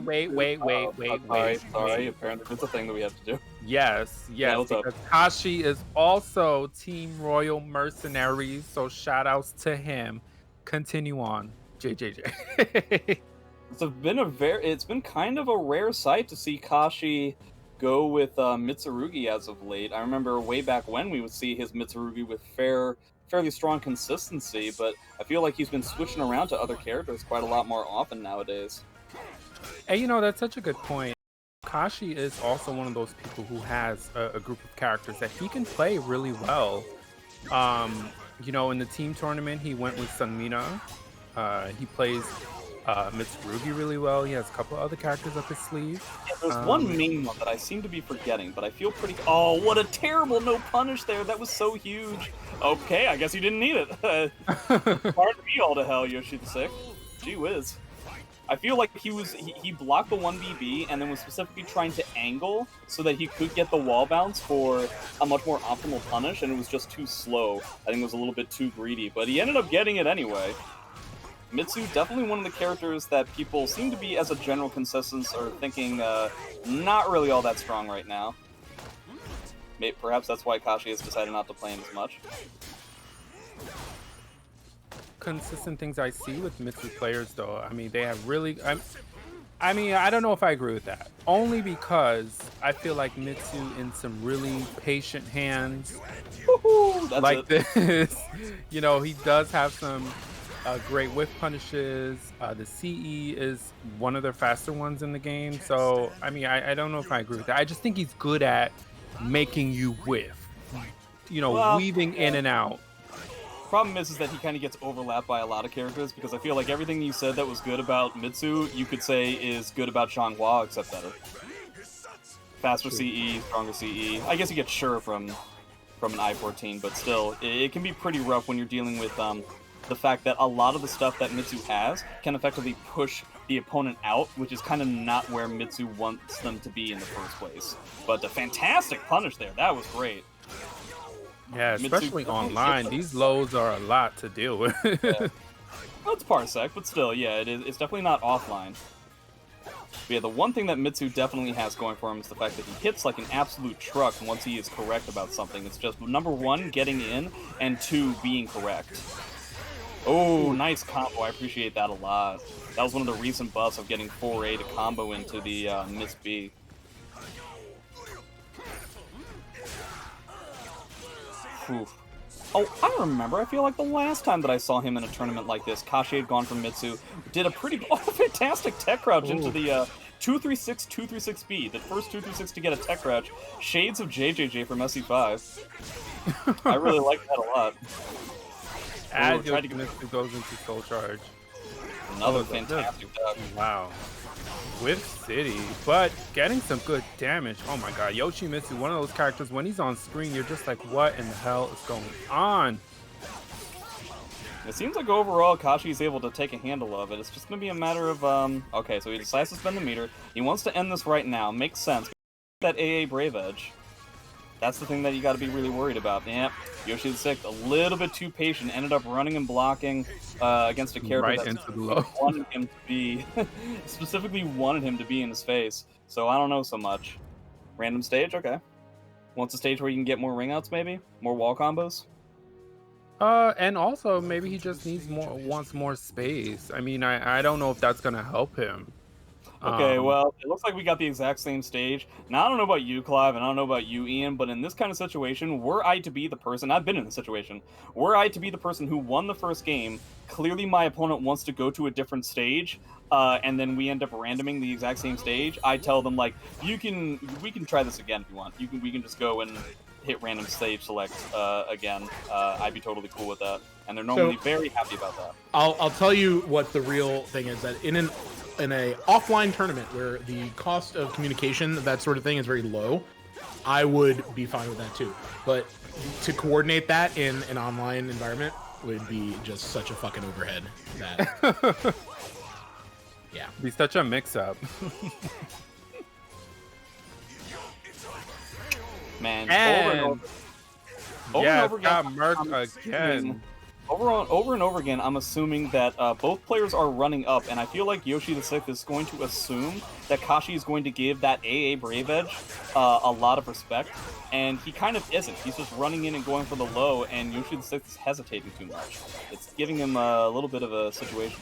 wait. Sorry, apparently it's a thing that we have to do. Yes, what's up? because Kashi is also Team Royal Mercenaries, so shout outs to him. Continue on, JJJ. It's been kind of a rare sight to see Kashi go with Mitsurugi as of late. I remember way back when we would see his Mitsurugi with fairly strong consistency, but I feel like he's been switching around to other characters quite a lot more often nowadays. And that's such a good point. Kashi is also one of those people who has a group of characters that he can play really well. In the team tournament, he went with Sunmina. He plays Mitsurugi really well. He has a couple other characters up his sleeve. Yeah, there's one main one that I seem to be forgetting, but I feel pretty... Oh, what a terrible no punish there. That was so huge. Okay, I guess you didn't need it. Pardon me all to hell, Yoshi the 6th. Gee whiz. I feel like he blocked the 1BB and then was specifically trying to angle so that he could get the wall bounce for a much more optimal punish, and it was just too slow. I think it was a little bit too greedy, but he ended up getting it anyway. Mitsu, definitely one of the characters that people seem to be, as a general consensus, are thinking not really all that strong right now. Perhaps that's why Kashi has decided not to play him as much. Consistent things I see with Mitsu players, though. I mean, they have really... I don't know if I agree with that. Only because I feel like Mitsu in some really patient hands like this. He does have some... great whiff punishes. The CE is one of the faster ones in the game. So, I don't know if I agree with that. I just think he's good at making you whiff. Weaving in and out. Problem is that he kind of gets overlapped by a lot of characters, because I feel like everything you said that was good about Mitsu, you could say is good about Xianghua, except better. Faster CE, stronger CE. I guess you get sure from an I-14, but still, it can be pretty rough when you're dealing with the fact that a lot of the stuff that Mitsu has can effectively push the opponent out, which is kind of not where Mitsu wants them to be in the first place. But the fantastic punish there, that was great. Yeah, especially online. These lows are a lot to deal with. Yeah. Well, it's Parsec, but still, yeah, it's definitely not offline. But yeah, the one thing that Mitsu definitely has going for him is the fact that he hits like an absolute truck once he is correct about something. It's just, number one, getting in, and two, being correct. Oh, nice combo. I appreciate that a lot. That was one of the recent buffs of getting 4A to combo into the Miss B. Oof. Oh, I remember. I feel like the last time that I saw him in a tournament like this, Kashi had gone from Mitsu, did a pretty fantastic tech crouch into the 236, 236B. The first 236 to get a tech crouch. Shades of JJJ from SE5. I really like that a lot. As Yoshimitsu goes into Soul Charge. Another fantastic duck. Wow. With City, but getting some good damage. Oh my god, Yoshimitsu, one of those characters, when he's on screen, you're just like, what in the hell is going on? It seems like overall Kashi is able to take a handle of it. It's just going to be a matter of, okay, so he decides to spend the meter. He wants to end this right now. Makes sense. That AA Brave Edge. That's the thing that you got to be really worried about. Yep, Yoshi the 6th, a little bit too patient, ended up running and blocking against a character that wanted him to be, specifically wanted him to be in his face. So I don't know so much. Random stage, okay. Wants a stage where you can get more ring outs, maybe more wall combos. And also maybe he just wants more space. I mean, I don't know if that's gonna help him. Okay, well, it looks like we got the exact same stage. Now, I don't know about you, Clive, and I don't know about you, Ian, but in this kind of situation, were I to be the person, I've been in this situation, were I to be the person who won the first game, clearly my opponent wants to go to a different stage, and then we end up randoming the exact same stage, I tell them, like, we can try this again if you want. We can just go and hit random stage select again. I'd be totally cool with that. And they're normally very happy about that. I'll tell you what the real thing is, that in a offline tournament where the cost of communication, that sort of thing, is very low, I would be fine with that too. But to coordinate that in an online environment, would be just such a fucking overhead. That yeah, Be such a mix-up. Man, And over yeah, and over again, got I'm murked assuming- again. over and over again, I'm assuming that both players are running up, and I feel like Yoshi the Sixth is going to assume that Kashi is going to give that AA Brave Edge a lot of respect, and he kind of isn't. He's just running in and going for the low, and Yoshi the Sixth is hesitating too much. It's giving him a little bit of a situation.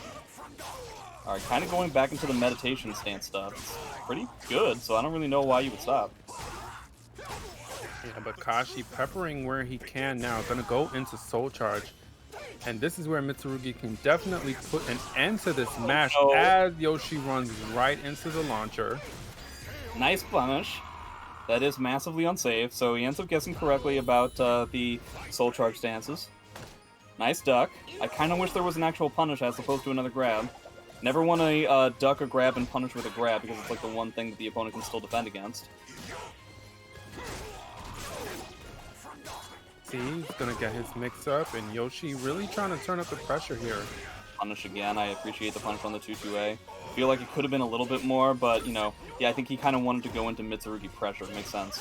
Alright, kind of going back into the meditation stance stuff. It's pretty good, so I don't really know why you would stop. Yeah, but Kashi peppering where he can now. Gonna go into Soul Charge. And this is where Mitsurugi can definitely put an end to this match no. as Yoshi runs right into the launcher. Nice punish. That is massively unsafe, so he ends up guessing correctly about the Soul Charge stances. Nice duck. I kind of wish there was an actual punish as opposed to another grab. Never want to duck a grab and punish with a grab because it's like the one thing that the opponent can still defend against. See, he's gonna get his mix up, and Yoshi really trying to turn up the pressure here. Punish again. I appreciate the punish on the 2-2A. Feel like it could have been a little bit more, but, you know, yeah, I think he kind of wanted to go into Mitsurugi pressure. Makes sense.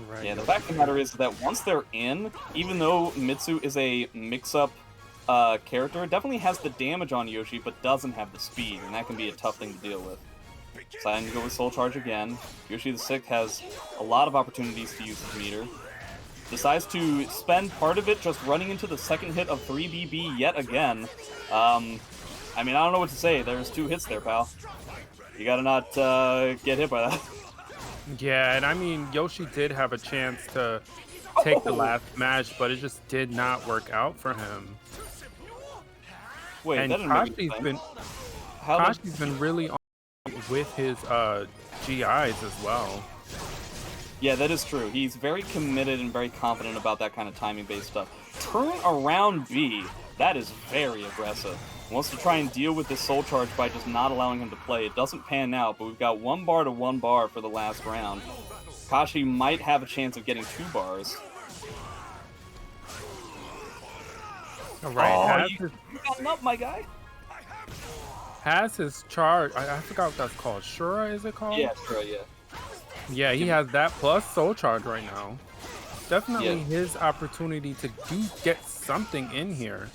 Right, Yeah, the Yoshi. fact of the matter is that once they're in, even though Mitsu is a mix-up character, it definitely has the damage on Yoshi, but doesn't have the speed, and that can be a tough thing to deal with. Deciding to go with Soul Charge again. Yoshi the Sixth has a lot of opportunities to use his meter. Decides to spend part of it just running into the second hit of 3BB yet again. I mean, I don't know what to say. There's 2 hits there, pal. You gotta not get hit by that. Yeah, and I mean, Yoshi did have a chance to take the last match, but it just did not work out for him. Wait, And that didn't make any Kashi's sense. How did- Kashi's been really on with his GIs as well. Yeah, that is true. He's very committed and very confident about that kind of timing-based stuff. Turn around B. That is very aggressive. Wants to try and deal with this Soul Charge by just not allowing him to play. It doesn't pan out, but we've got 1 bar to 1 bar for the last round. Kashi might have a chance of getting 2 bars. All right, Oh, you got him up, my guy. has his charge. I forgot what that's called. Shura, is it called? Yeah, sure, yeah. Yeah, he has that plus Soul Charge right now. Definitely Yeah. his opportunity to get something in here.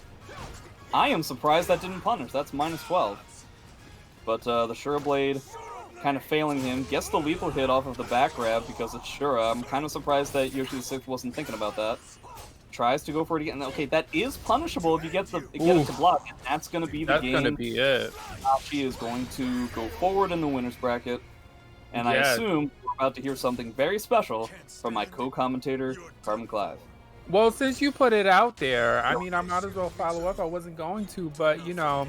I am surprised that didn't punish. That's -12. But the Shura Blade kind of failing him. Gets the lethal hit off of the back grab because it's Shura. I'm kind of surprised that Yoshi the Sixth wasn't thinking about that. Tries to go for it again. Okay, that is punishable if you get it to block. And that's going to be the That's game. gonna be it. Kashi is going to go forward in the winner's bracket. And I Yeah. assume we're about to hear something very special from my co-commentator, Carbon Clive. Well, since you put it out there, I mean, I might as well follow up. I wasn't going to, but you know,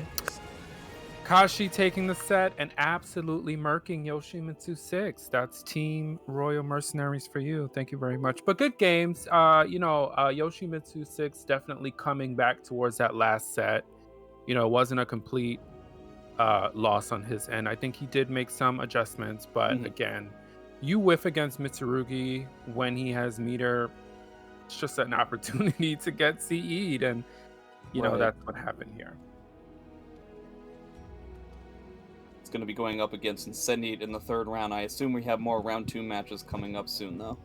Kashi taking the set and absolutely murking Yoshimitsu 6. That's Team Royal Mercenaries for you. Thank you very much. But good games. Yoshimitsu 6 definitely coming back towards that last set. You know, it wasn't a complete loss on his end. I think he did make some adjustments, but again, you whiff against Mitsurugi when he has meter. It's just an opportunity to get CE'd, and you know Right. that's what happened here. It's going to be going up against Incendiate in the 3rd round. I assume we have more round 2 matches coming up soon, though.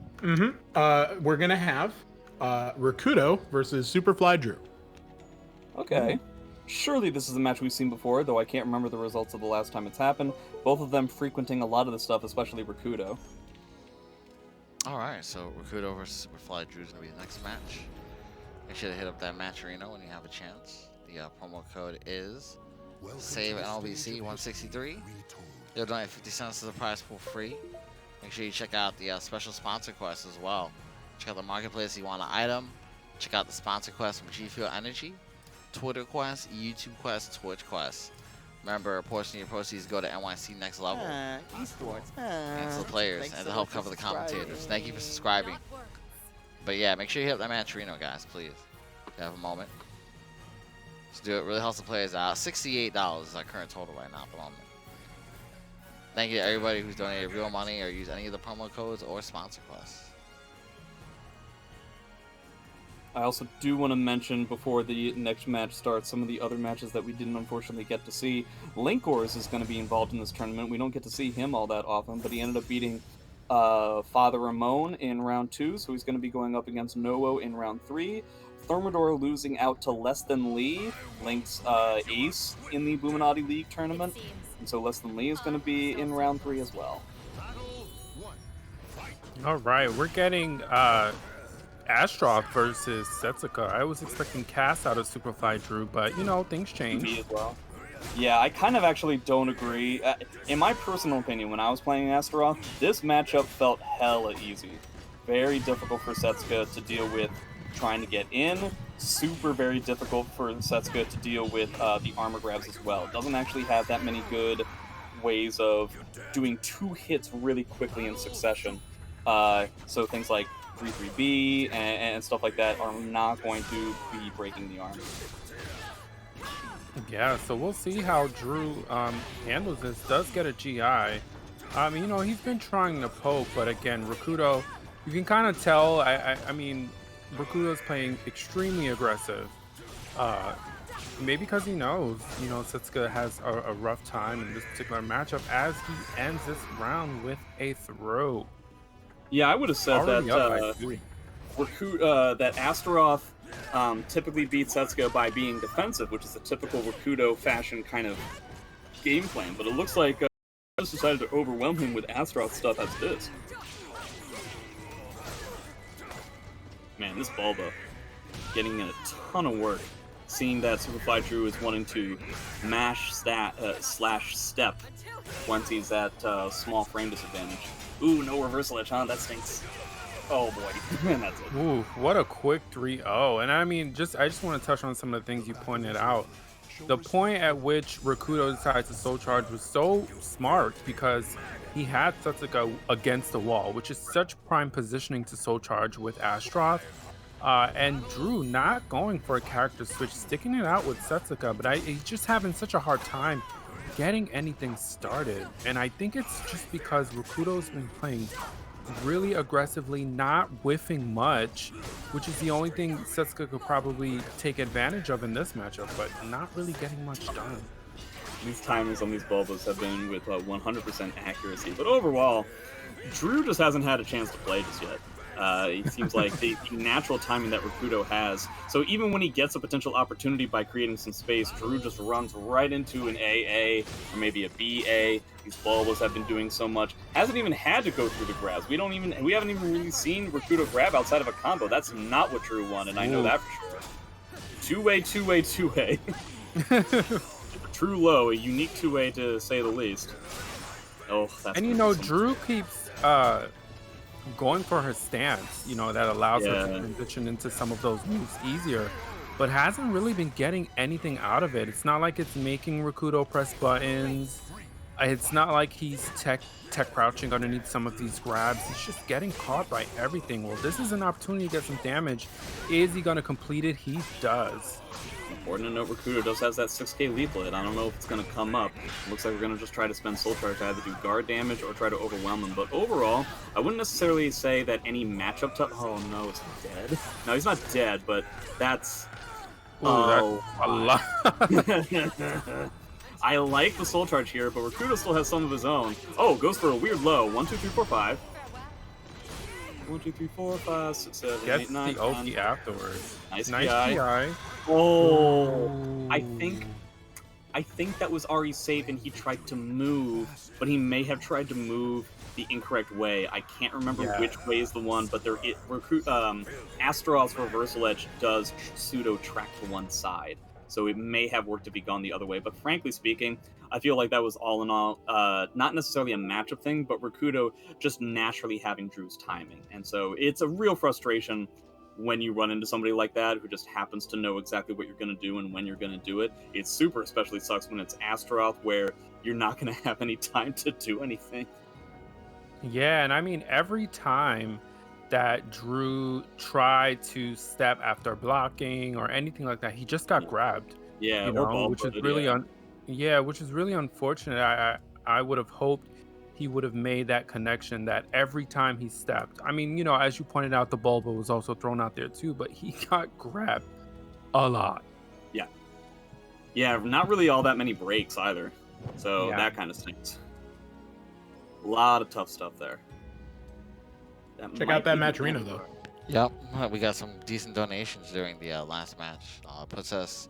We're gonna have Rikuto versus SuperFlyDrew. Okay. Surely this is a match we've seen before, though I can't remember the results of the last time it's happened. Both of them frequenting a lot of the stuff, especially Rikuto. Alright, so Rikuto versus SuperFlyDrew is going to be the next match. Make sure to hit up that match arena when you have a chance. The promo code is Save NLBC 163. You'll donate 50 cents to the prize pool free. Make sure you check out the special sponsor quest as well. Check out the marketplace if you want an item. Check out the sponsor quest from G Fuel Energy, Twitter quest, YouTube quest, Twitch quest. Remember, a portion of your proceeds go to NYC Next Level. Esports. And to the players and to help cover the commentators. Thank you for subscribing. But yeah, make sure you hit that match arena, guys, please. If you have a moment. Just do it. Really helps the players out. $68 is our current total right now at the moment. Thank you to everybody who's donated real money or used any of the promo codes or sponsor quests. I also do want to mention before the next match starts some of the other matches that we didn't unfortunately get to see. Linkorz is going to be involved in this tournament. We don't get to see him all that often, but he ended up beating Father Ramon in round 2, so he's going to be going up against Nowo in round 3. Thermidor losing out to Lessthanlee, Link's ace in the Illuminati League tournament, and so Lessthanlee is going to be in round 3 as well. All right, we're getting Astaroth versus Setsuka. I was expecting Cass out of SuperFlyDrew, but you know, things change. Me as well. Yeah, I kind of actually don't agree. In my personal opinion, when I was playing Astaroth, this matchup felt hella easy. Very difficult for Setsuka to deal with trying to get in. Super very difficult for Setsuka to deal with the armor grabs as well. It doesn't actually have that many good ways of doing 2 hits really quickly in succession. So things like 3-3B and stuff like that are not going to be breaking the armor. Yeah, so we'll see how Drew handles this. Does get a GI. You know, he's been trying to poke, but again, Rikuto, you can kind of tell. I mean, Rikuto's playing extremely aggressive. Maybe because he knows, you know, Setsuka has a rough time in this particular matchup as he ends this round with a throw. Yeah, I would have said Already that Astaroth typically beats Setsuka by being defensive, which is a typical Rikuto fashion kind of game plan. But it looks like just decided to overwhelm him with Astaroth stuff as it is. Man, this Bulba getting in a ton of work. Seeing that SuperFlyDrew is wanting to mash slash step once he's at small frame disadvantage. Ooh, no reversal edge, huh? That stinks. Oh boy, and that's it. Ooh, what a quick 3-0. And I mean, I just want to touch on some of the things you pointed out. The point at which Rikuto decided to soul charge was so smart because he had Setsuka against the wall, which is such prime positioning to soul charge with Astaroth. And Drew not going for a character switch, sticking it out with Setsuka, but he's just having such a hard time getting anything started. And I think it's just because Rikuto's been playing really aggressively, not whiffing much, which is the only thing Setsuka could probably take advantage of in this matchup, but not really getting much done. These timings on these Bulbas have been with 100% accuracy, but overall, Drew just hasn't had a chance to play just yet. It seems like the natural timing that Rikuto has. So even when he gets a potential opportunity by creating some space, Drew just runs right into an AA or maybe a BA. These Bulbas have been doing so much. Hasn't even had to go through the grabs. We haven't even really seen Rikuto grab outside of a combo. That's not what Drew wanted. I know that for sure. Two-way. True low, a unique 2-way to say the least. Oh, that's. And you know, Drew keeps going for her stance, you know, that allows her to transition into some of those moves easier, but hasn't really been getting anything out of it. It's not like it's making Rikuto press buttons. It's not like he's tech crouching underneath some of these grabs. He's just getting caught by everything. Well, this is an opportunity to get some damage. Is he going to complete it? He does. Important to note, Rikuto does have that 6k leaflet. I don't know if it's going to come up. Looks like we're going to just try to spend soul charge to either do guard damage or try to overwhelm him. But overall, I wouldn't necessarily say that any matchup oh no, is he dead? No, he's not dead, but that's... Ooh, that's a lot. I like the soul charge here, but Rikuto still has some of his own. Oh, goes for a weird low. 1, 2, 3, 4, 5. 1, 2, 3, 4, 5, 6, 7, Gets 8, 9, the OP afterwards. Nice PI. PI. Oh, I think that was already safe, and he tried to move, but he may have tried to move the incorrect way. I can't remember which way is the one, but Astaroth's reversal edge does pseudo track to one side, so it may have worked if he gone the other way. But frankly speaking, I feel like that was all in all not necessarily a matchup thing, but Rikuto just naturally having Drew's timing, and so it's a real frustration when you run into somebody like that who just happens to know exactly what you're going to do and when you're going to do it. It super especially sucks when it's Astaroth, where you're not going to have any time to do anything. Yeah, and I mean, every time that Drew tried to step after blocking or anything like that, he just got grabbed. Yeah, you know, which is really which is really unfortunate. I would have hoped he would have made that connection that every time he stepped. I mean, you know, as you pointed out, the Bulba was also thrown out there too, but he got grabbed a lot. Yeah, not really all that many breaks either. So Yeah. that kind of stinks. A lot of tough stuff there. Check out that match arena though. Yep, we got some decent donations during the last match. Puts us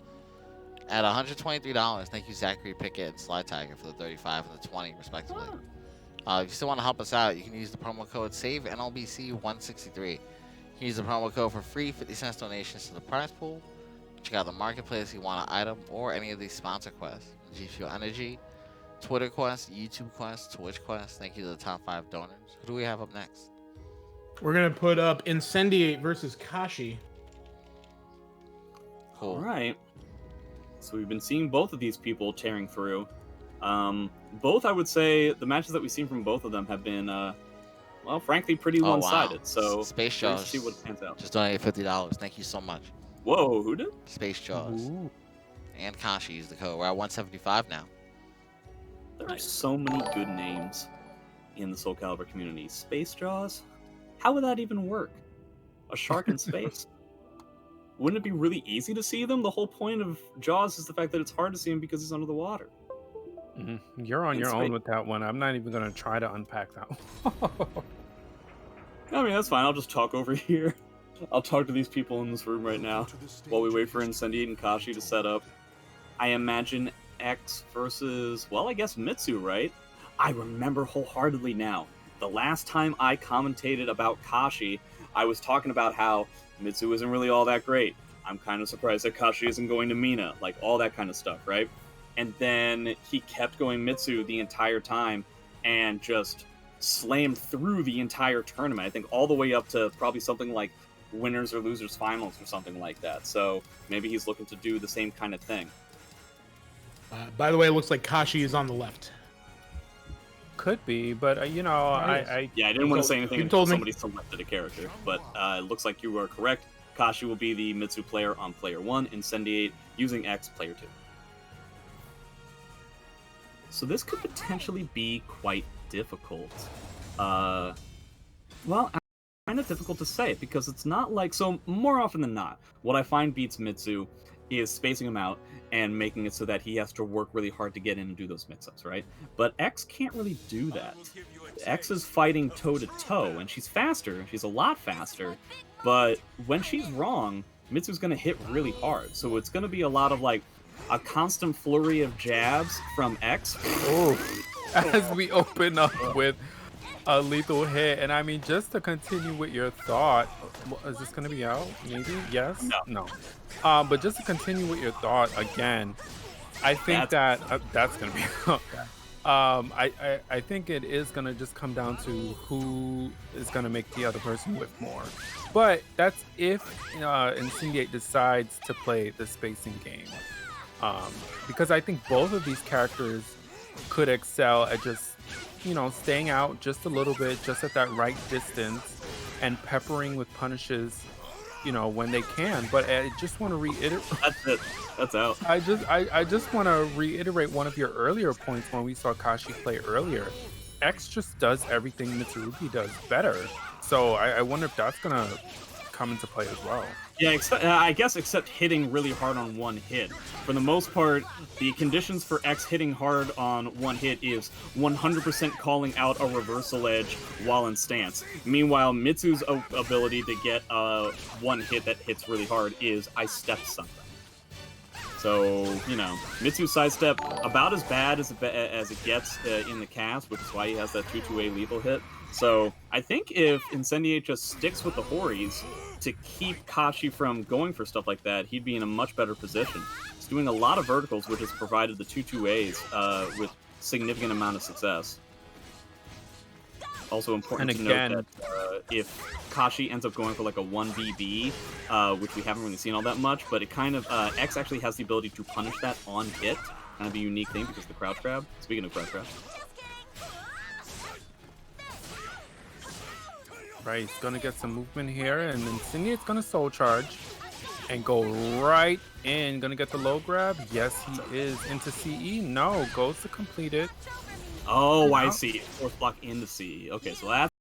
at $123. Thank you, Zachary Pickett and Sly Tiger for the 35 and the 20, respectively. If you still want to help us out, you can use the promo code SAVENLBC163. You can use the promo code for free 50-cent donations to the prize pool. Check out the marketplace if you want an item or any of these sponsor quests. G Fuel Energy, Twitter Quest, YouTube Quest, Twitch Quest. Thank you to the top 5 donors. Who do we have up next? We're gonna put up Incendiate versus Kashi. Cool. All right. So we've been seeing both of these people tearing through. Both, I would say, the matches that we've seen from both of them have been, well, frankly, pretty one-sided. Wow. So Space let's Jaws see what pans out. just donated $50. Thank you so much. Whoa, who did? Space Jaws. Ooh. And Kashi is the code. We're at 175 now. There are so many good names in the Soul Calibur community. Space Jaws? How would that even work? A shark in space? Wouldn't it be really easy to see them? The whole point of Jaws is the fact that it's hard to see him because he's under the water. You're on In your space. own with that one. I'm not even going to try to unpack that one. I mean, that's fine. I'll just talk over here. I'll talk to these people in this room right now while we wait for Incendiate and Kashi to set up. I imagine X versus, well, I guess Mitsu, right? I remember wholeheartedly now. The last time I commentated about Kashi, I was talking about how Mitsu isn't really all that great. I'm kind of surprised that Kashi isn't going to Mina, like all that kind of stuff, right? And then he kept going Mitsu the entire time and just slammed through the entire tournament. I think all the way up to probably something like winners or losers finals or something like that. So maybe he's looking to do the same kind of thing. By the way, it looks like Kashi is on the left. Could be, but you know, I Yeah, I didn't want to say You anything told until me. somebody selected a character, but it looks like you are correct. Kashi will be the Mitsu player on player 1, Incendiate using X player 2. So this could potentially be quite difficult. Well, kind of difficult to say because it's not like, so more often than not, what I find beats Mitsu is spacing him out and making it so that he has to work really hard to get in and do those mix-ups, right? But X can't really do that. X is fighting toe-to-toe, and she's faster, she's a lot faster, but when she's wrong, Mitsu's going to hit really hard. So it's going to be a lot of, like, a constant flurry of jabs from X. as we open up with a lethal hit. And I mean, just to continue with your thought, is this going to be out? Maybe? Yes? No. But just to continue with your thought again, I think that's going to be out. I think it is going to just come down to who is going to make the other person whiff more. But that's if Incendiate decides to play the spacing game. Because I think both of these characters could excel at just, staying out just a little bit, just at that right distance, and peppering with punishes, when they can. But I just want to reiterate. That's it. That's out. I just want to reiterate one of your earlier points when we saw Kashi play earlier. X just does everything Mitsurugi does better. So I wonder if that's gonna come into play as well. Yeah, I guess except hitting really hard on one hit. For the most part, the conditions for X hitting hard on one hit is 100% calling out a reversal edge while in stance. Meanwhile, Mitsu's ability to get one hit that hits really hard is I step something. So, Mitsu's sidestep about as bad as it gets in the cast, which is why he has that 2-2A lethal hit. So, I think if Incendiate just sticks with the Horis to keep Kashi from going for stuff like that, he'd be in a much better position. He's doing a lot of verticals, which has provided the 2-2As with significant amount of success. Also important to note that if Kashi ends up going for like a 1BB, which we haven't really seen all that much, but it kind of, X actually has the ability to punish that on hit. Kind of a unique thing because of the crouch grab. Speaking of crouch grab. Right, he's gonna get some movement here, and then Incendiate's gonna soul charge and go right in. Gonna get the low grab. Yes, he is into CE. No, goes to complete it. Oh, I see. Fourth block into CE. Okay, so that's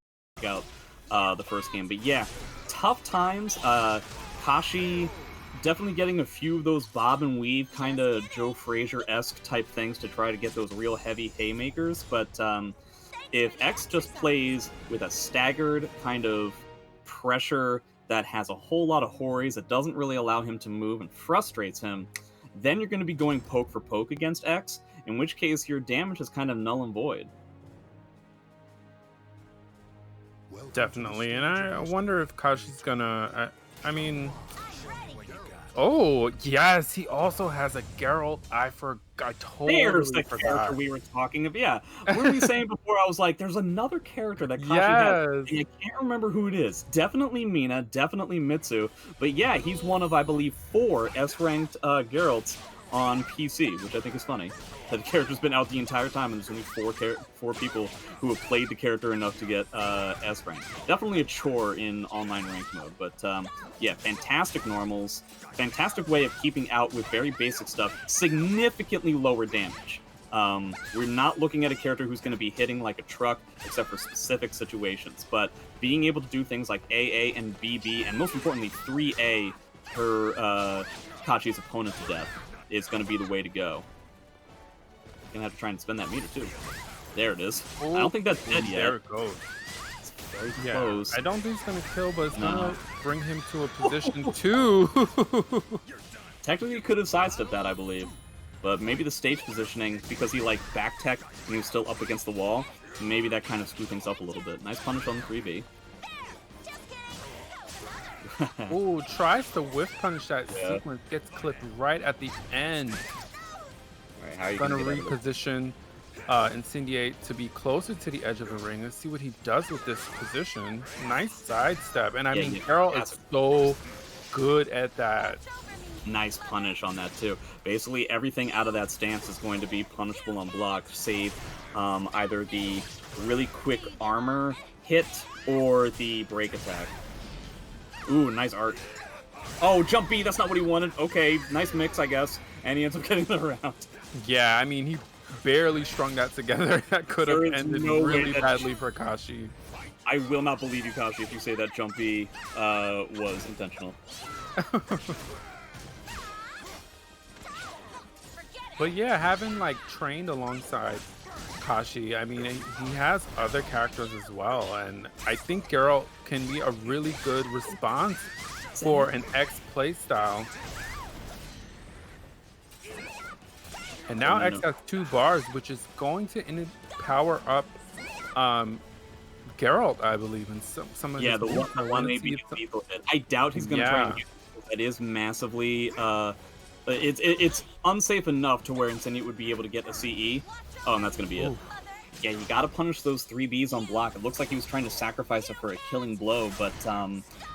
out the first game. But yeah, tough times. Kashi definitely getting a few of those bob and weave kind of Joe Frazier-esque type things to try to get those real heavy haymakers. But if X just plays with a staggered kind of pressure that has a whole lot of hories that doesn't really allow him to move and frustrates him, then you're going to be going poke for poke against X, in which case your damage is kind of null and void. Definitely, and I wonder if Kashi's gonna. I mean, oh yes, he also has a Geralt. I totally There's the forgot. character we were talking of. Yeah, what were we saying before? I was like, there's another character that Kashi has, and I can't remember who it is. Definitely Mina, definitely Mitsu, but yeah, he's one of, I believe, 4 S-ranked Geralts on PC, which I think is funny. The character's been out the entire time, and there's only 4 people who have played the character enough to get S rank. Definitely a chore in online ranked mode, but yeah, fantastic normals, fantastic way of keeping out with very basic stuff, significantly lower damage. We're not looking at a character who's going to be hitting like a truck, except for specific situations, but being able to do things like AA and BB, and most importantly 3A per Kachi's opponent to death is going to be the way to go. Gonna have to try and spin that meter too. There it is. I don't think that's dead yet. There it goes. It's very close. I don't think it's gonna kill, but it's gonna bring him to a position 2. Technically, he could have sidestepped that, I believe, but maybe the stage positioning, because he like back tech and he was still up against the wall, maybe that kind of screwed things up a little bit. Nice punish on the 3B. Ooh, tries to whiff punish that sequence, gets clipped right at the end. Right, how are you Gonna reposition Incendiate to be closer to the edge of the ring. Let's see what he does with this position. Nice sidestep, and I mean, Geralt is so good at that. Nice punish on that too. Basically, everything out of that stance is going to be punishable on block, save either the really quick armor hit or the break attack. Ooh, nice art. Oh, jump B, that's not what he wanted. Okay, nice mix, I guess. And he ends up getting the round. Yeah, I mean, he barely strung that together. That could have ended really badly for Kashi. I will not believe you, Kashi, if you say that jump B was intentional. But yeah, having like trained alongside Kashi, I mean, he has other characters as well, and I think Geralt can be a really good response for an X playstyle. And now X has 2 bars, which is going to power up Geralt, I believe, in some of his the one AB lethal hit. I doubt he's going to try and use it. That is massively it's unsafe enough to where Incendiate would be able to get a CE. Oh, and that's going to be it. Yeah, you got to punish those 3Bs on block. It looks like he was trying to sacrifice it for a killing blow, but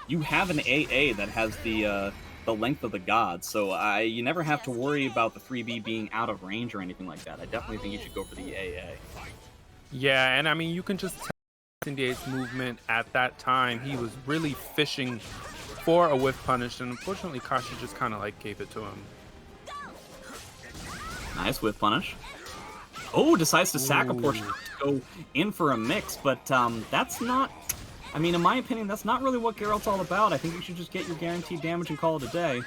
you have an AA that has the length of the gods, so you never have to worry about the 3B being out of range or anything like that. I definitely think you should go for the AA. Yeah, and I mean, you can just tell Incendiate's movement at that time. He was really fishing for a whiff punish, and unfortunately, Kashi just kind of like gave it to him. Nice whiff punish. Oh, decides to sack a portion to go in for a mix, but that's not... I mean, in my opinion, that's not really what Geralt's all about. I think you should just get your guaranteed damage and call it a day.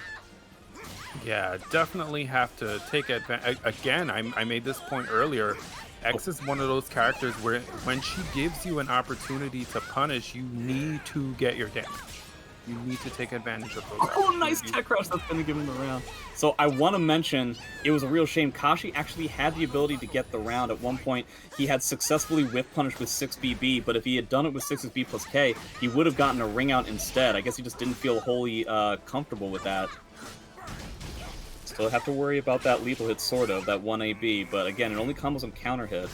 Yeah, definitely have to take advantage. Again, I made this point earlier. X is one of those characters where when she gives you an opportunity to punish, you need to get your damage. You need to take advantage of those. Oh, nice tech rush that's going to give him the round. So I want to mention, it was a real shame. Kashi actually had the ability to get the round. At one point, he had successfully whiff punished with 6BB, but if he had done it with 6B plus K, he would have gotten a ring out instead. I guess he just didn't feel wholly comfortable with that. Still have to worry about that lethal hit, sort of, that 1AB, but again, it only combos on counter hit.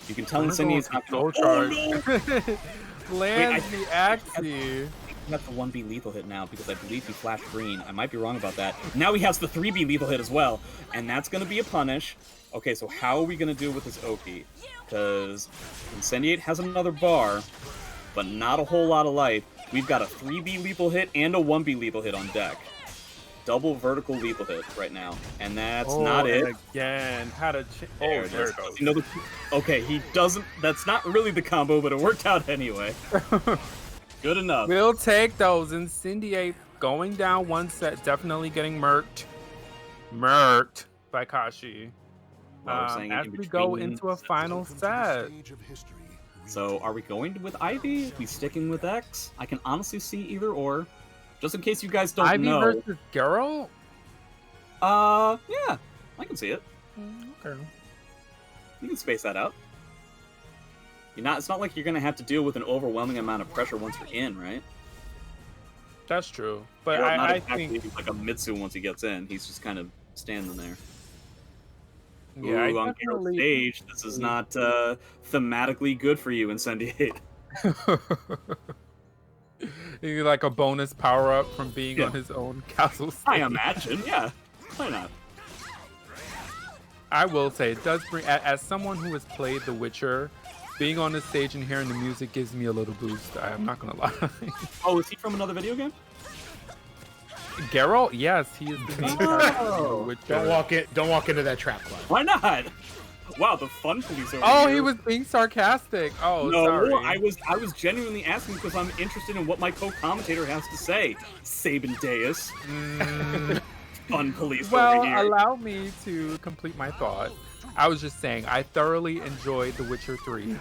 You can tell Incendiate's not going to... Oh, no! Lands the Axie. He has the 1B lethal hit now because I believe he flashed green. I might be wrong about that. Now he has the 3B lethal hit as well, and that's going to be a punish. Okay, so how are we going to deal with this OP? Because Incendiate has another bar, but not a whole lot of life. We've got a 3B lethal hit and a 1B lethal hit on deck. double vertical lethal hit right now, and that's not it. Again, how to There it goes. Okay, he doesn't. That's not really the combo, but it worked out anyway. Good enough. We'll take those. Incendiate going down one set, definitely getting murked by Kashi. As we go into a final set. So, are we going with Ivy? We sticking with X? I can honestly see either or. Just in case you guys don't Ivy know. versus Geralt? Yeah, I can see it. Okay. You can space that out. It's not like you're gonna have to deal with an overwhelming amount of pressure once you're in, right? That's true. But Well, I think he's like a Mitsu once he gets in. He's just kind of standing there. yeah, Ooh, on Geralt's stage, this is not thematically good for you, Incendiate. He's like a bonus power up from being on his own castle stage. I imagine, yeah. Why not? I will say it does bring, as someone who has played The Witcher, being on the stage and hearing the music gives me a little boost. I'm not gonna lie. Oh, is he from another video game? Geralt? Yes, he is the main character. of The Witcher. Don't walk into that trap, Cloud. Why not? Wow, the fun police over Oh, here. he was being sarcastic. Oh, no, sorry. I was genuinely asking because I'm interested in what my co-commentator has to say. Sabin DEUS. Fun police over here. Well, allow me to complete my thought. I was just saying, I thoroughly enjoyed The Witcher 3,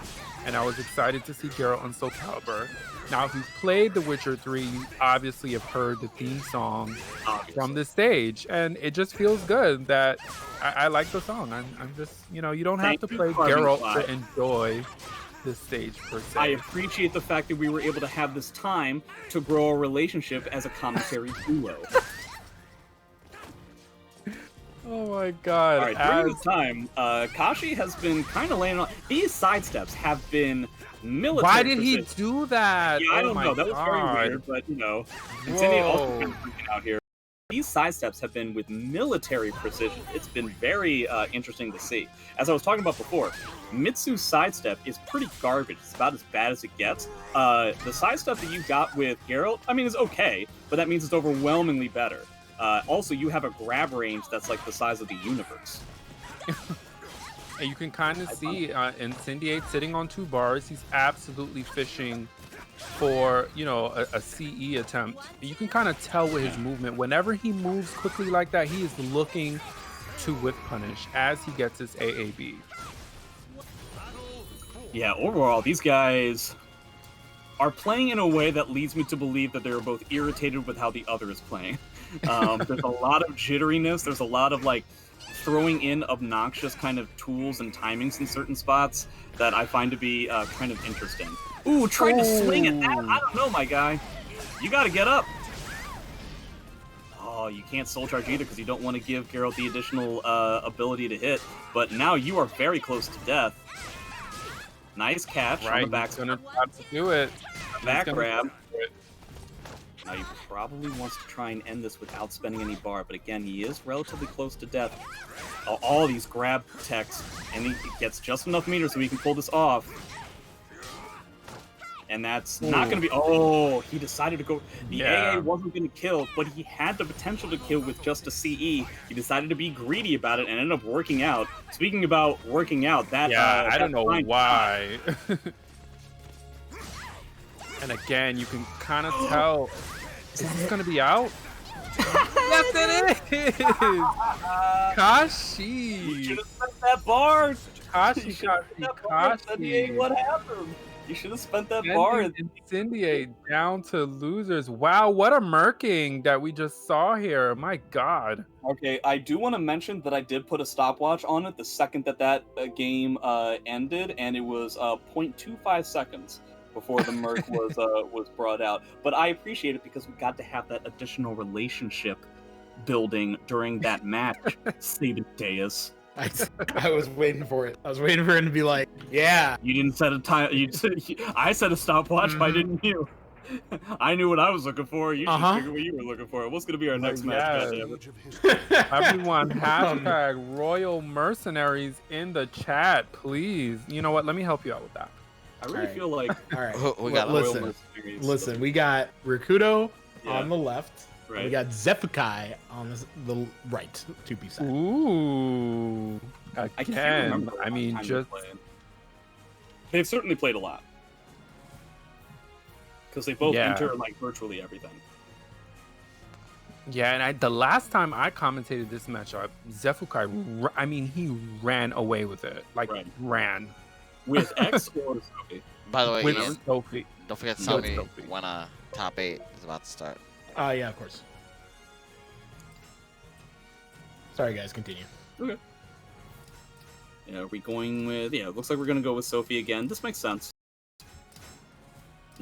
and I was excited to see Geralt on Soul Calibur. Now, if you've played The Witcher 3, you obviously have heard the theme song from the stage, and it just feels good that I like the song. I'm just, you don't have to play Geralt to enjoy this stage per se. I appreciate the fact that we were able to have this time to grow a relationship as a commentary duo. Oh my god. All right, during this time, Kashi has been kind of laying on... These sidesteps have been military Why did he precision. do that? Yeah, I don't know. That was very weird, but, Incendiate also kind of freaking out here. These sidesteps have been with military precision. It's been very interesting to see. As I was talking about before, Mitsu's sidestep is pretty garbage. It's about as bad as it gets. The sidestep that you got with Geralt, I mean, is okay, but that means it's overwhelmingly better. Also, you have a grab range that's like the size of the universe. And you can kind of see Incendiate sitting on 2 bars. He's absolutely fishing for, a CE attempt. You can kind of tell with his movement. Whenever he moves quickly like that, he is looking to whip punish as he gets his AAB. Yeah, overall, these guys are playing in a way that leads me to believe that they're both irritated with how the other is playing. There's a lot of jitteriness. There's a lot of throwing in obnoxious kind of tools and timings in certain spots that I find to be kind of interesting. Ooh, tried to swing at that? I don't know, my guy. You gotta get up. Oh, you can't soul charge either because you don't want to give Geralt the additional ability to hit. But now you are very close to death. Nice catch on the back. He's gonna try to do it. Back grab. Now he probably wants to try and end this without spending any bar, but again, he is relatively close to death. All these grab techs, and he gets just enough meters so he can pull this off. And that's not going to be... Oh, he decided to go... The AA wasn't going to kill, but he had the potential to kill with just a CE. He decided to be greedy about it and ended up working out. Speaking about working out, that... Yeah, I don't know why. And again, you can kind of tell... Is this going to be out? Yes, it is! Kashi! You should have spent that bar! Kashi. What happened? You should have spent that bar. Incendiate down to losers. Wow, what a murking that we just saw here. My god. Okay, I do want to mention that I did put a stopwatch on it the second that game ended, and it was 0.25 seconds before the murk was brought out. But I appreciate it because we got to have that additional relationship building during that match. Sabin DEUS. I was waiting for it. I was waiting for him to be like, yeah. You didn't set a time. I set a stopwatch. Why didn't you? I knew what I was looking for. You should figure what you were looking for. What's going to be our next match? Everyone, hashtag Royal Mercenaries in the chat, please. You know what? Let me help you out with that. I really feel like... All right. We got listen, we got Rikuto on the left. Right. We got Xephukai on the right 2P side. Ooh. I can't Again, remember the I last mean, time just they played. They've certainly played a lot. Because they both enter like virtually everything. yeah, and the last time I commentated this matchup, Xephukai, I mean, he ran away with it. Like, ran. With X or Sophie? By the way, With Ian, Sophie. don't forget to With tell me Sophie. when top 8 is about to start. Yeah, of course. Sorry, guys, continue. Okay. Yeah, are we going with... Yeah, it looks like we're going to go with Sophie again. This makes sense.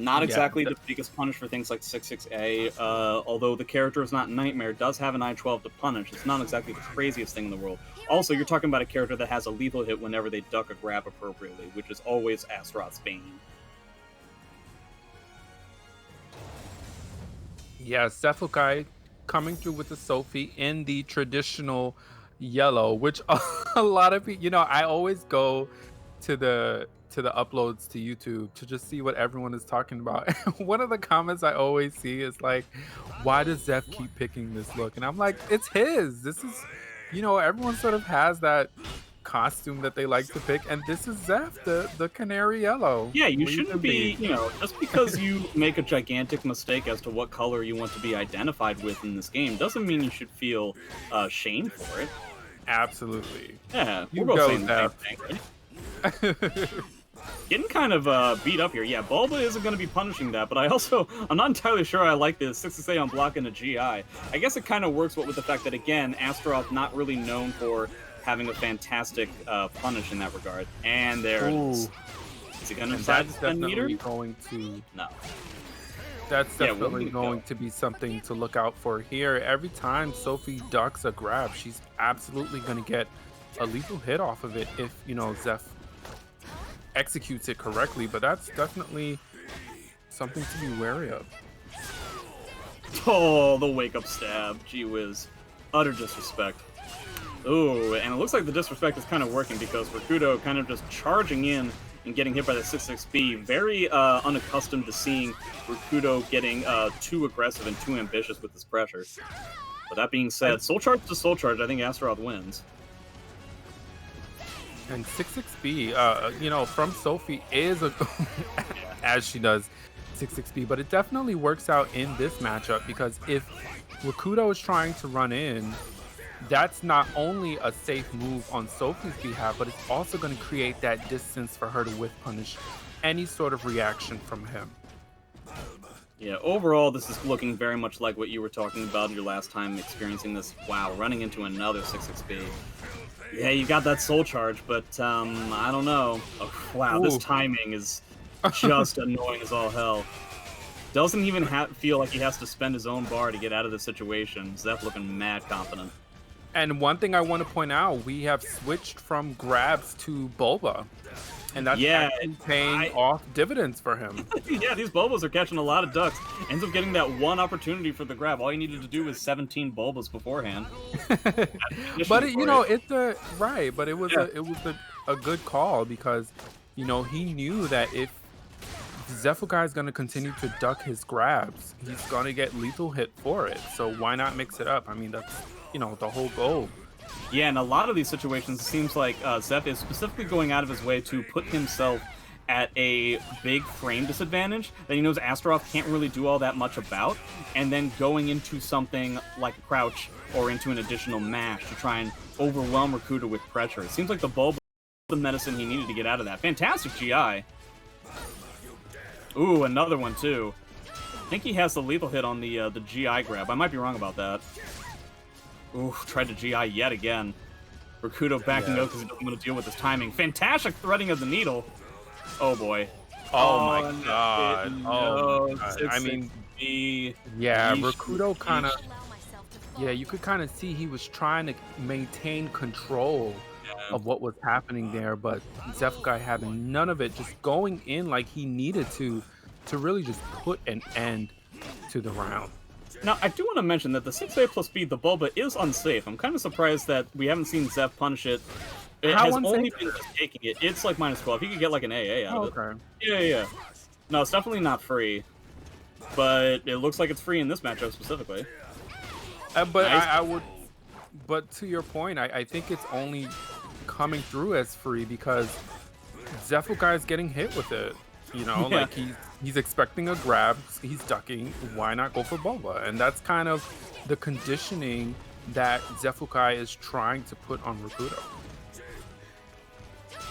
Not exactly the biggest punish for things like 6-6A, although the character is not Nightmare, does have an I-12 to punish. It's not exactly the craziest thing in the world. Also, you're talking about a character that has a lethal hit whenever they duck a grab appropriately, which is always Astaroth's bane. Yeah, Xephukai coming through with the Sophie in the traditional yellow, which a lot of people, you know, I always go to the uploads to YouTube to just see what everyone is talking about. One of the comments I always see is like, why does Zeph keep picking this look? And I'm like, it's his. This is, you know, everyone sort of has that costume that they like to pick, and this is Zeph, the canary yellow. Yeah, you shouldn't be, you know, just because you make a gigantic mistake as to what color you want to be identified with in this game doesn't mean you should feel shame for it. Absolutely. Yeah, You we're both go, saying the same thing, right? Getting kind of beat up here. Yeah, Bulba isn't going to be punishing that, but I'm not entirely sure I like the 6-6A on block in a GI. I guess it kind of works with the fact that, again, Astaroth not really known for having a fantastic punish in that regard. And there it is. Is he going to decide to spend meter? Going to... No. That's definitely going to be something to look out for here. Every time Sophie ducks a grab, she's absolutely going to get a lethal hit off of it if, you know, Zeph executes it correctly, but that's definitely something to be wary of. Oh, the wake-up stab. Gee whiz. Utter disrespect. Ooh, and it looks like the disrespect is kind of working because Rikuto kind of just charging in and getting hit by the 6-6B. Very unaccustomed to seeing Rikuto getting too aggressive and too ambitious with this pressure. But that being said, Soul Charge to Soul Charge, I think Astaroth wins. And 6-6B, you know, from Sophie is a as she does 6-6B, but it definitely works out in this matchup because if Rikuto is trying to run in, that's not only a safe move on Sophie's behalf, but it's also going to create that distance for her to whiff punish any sort of reaction from him. Yeah, overall, this is looking very much like what you were talking about your last time experiencing this. Wow, running into another 6-6B. Yeah, you got that Soul Charge, but I don't know. Oh, wow, this timing is just annoying as all hell. Doesn't even feel like he has to spend his own bar to get out of the situation. Zeph looking mad confident. And one thing I want to point out, we have switched from grabs to Bulba. And that's actually paying off dividends for him. Yeah, these Bulbas are catching a lot of ducks. Ends up getting that one opportunity for the grab. All you needed to do was 17 Bulbas beforehand. But you know, it's but it was a good call because, you know, he knew that if Xephukai is going to continue to duck his grabs, he's going to get lethal hit for it. So why not mix it up? I mean, that's, you know, the whole goal. Yeah, in a lot of these situations, it seems like Zeph is specifically going out of his way to put himself at a big frame disadvantage that he knows Astaroth can't really do all that much about, and then going into something like a crouch or into an additional mash to try and overwhelm Rikuto with pressure. It seems like the Bulba the medicine he needed to get out of that. Fantastic GI. Ooh, another one too. I think he has the lethal hit on the GI grab. I might be wrong about that. Ooh, tried to GI yet again. Rikuto backing up because he doesn't want to deal with his timing. Fantastic threading of the needle. Oh boy. Oh my god. No, oh my god. I mean, yeah, Rikuto kind of... Yeah, you could kind of see he was trying to maintain control of what was happening there, but Xephukai having none of it, just going in like he needed to really just put an end to the round. Now, I do want to mention that the 6A plus B, the Bulba, is unsafe. I'm kind of surprised that we haven't seen Zeph punish it. It has only been just taking it. It's like -12. He could get like an AA out of it. Okay. Yeah. No, it's definitely not free. but it looks like it's free in this matchup specifically. But Nice. I would. But to your point, I think it's only coming through as free because Xephukai is getting hit with it. You know, Yeah. like he's expecting a grab, he's ducking. Why not go for Boba? And that's kind of the conditioning that Xephukai is trying to put on Rikuto.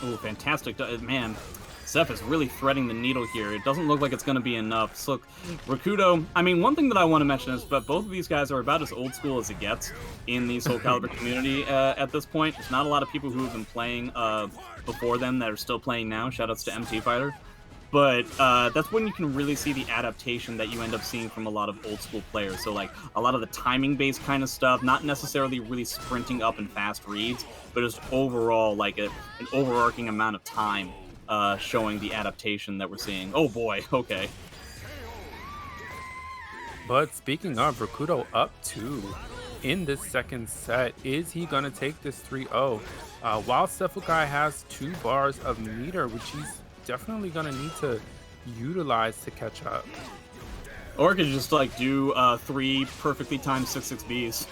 Ooh, fantastic. Man, Zeph is really threading the needle here. It doesn't look like it's going to be enough. So, look, Rikuto, I mean, one thing that I want to mention is that both of these guys are about as old school as it gets in the Soul Calibur community at this point. There's not a lot of people who have been playing before them that are still playing now. Shoutouts to MT Fighter. But that's when you can really see the adaptation that you end up seeing from a lot of old school players. So like a lot of the timing based kind of stuff, not necessarily really sprinting up and fast reads, but just overall like an overarching amount of time showing the adaptation that we're seeing. Oh boy, okay. But speaking of, Rikuto up 2 in this second set. Is he going to take this 3-0? While Xephukai has 2 bars of meter, which he's definitely going to need to utilize to catch up. Or could just like do 3 perfectly timed 6-6Bs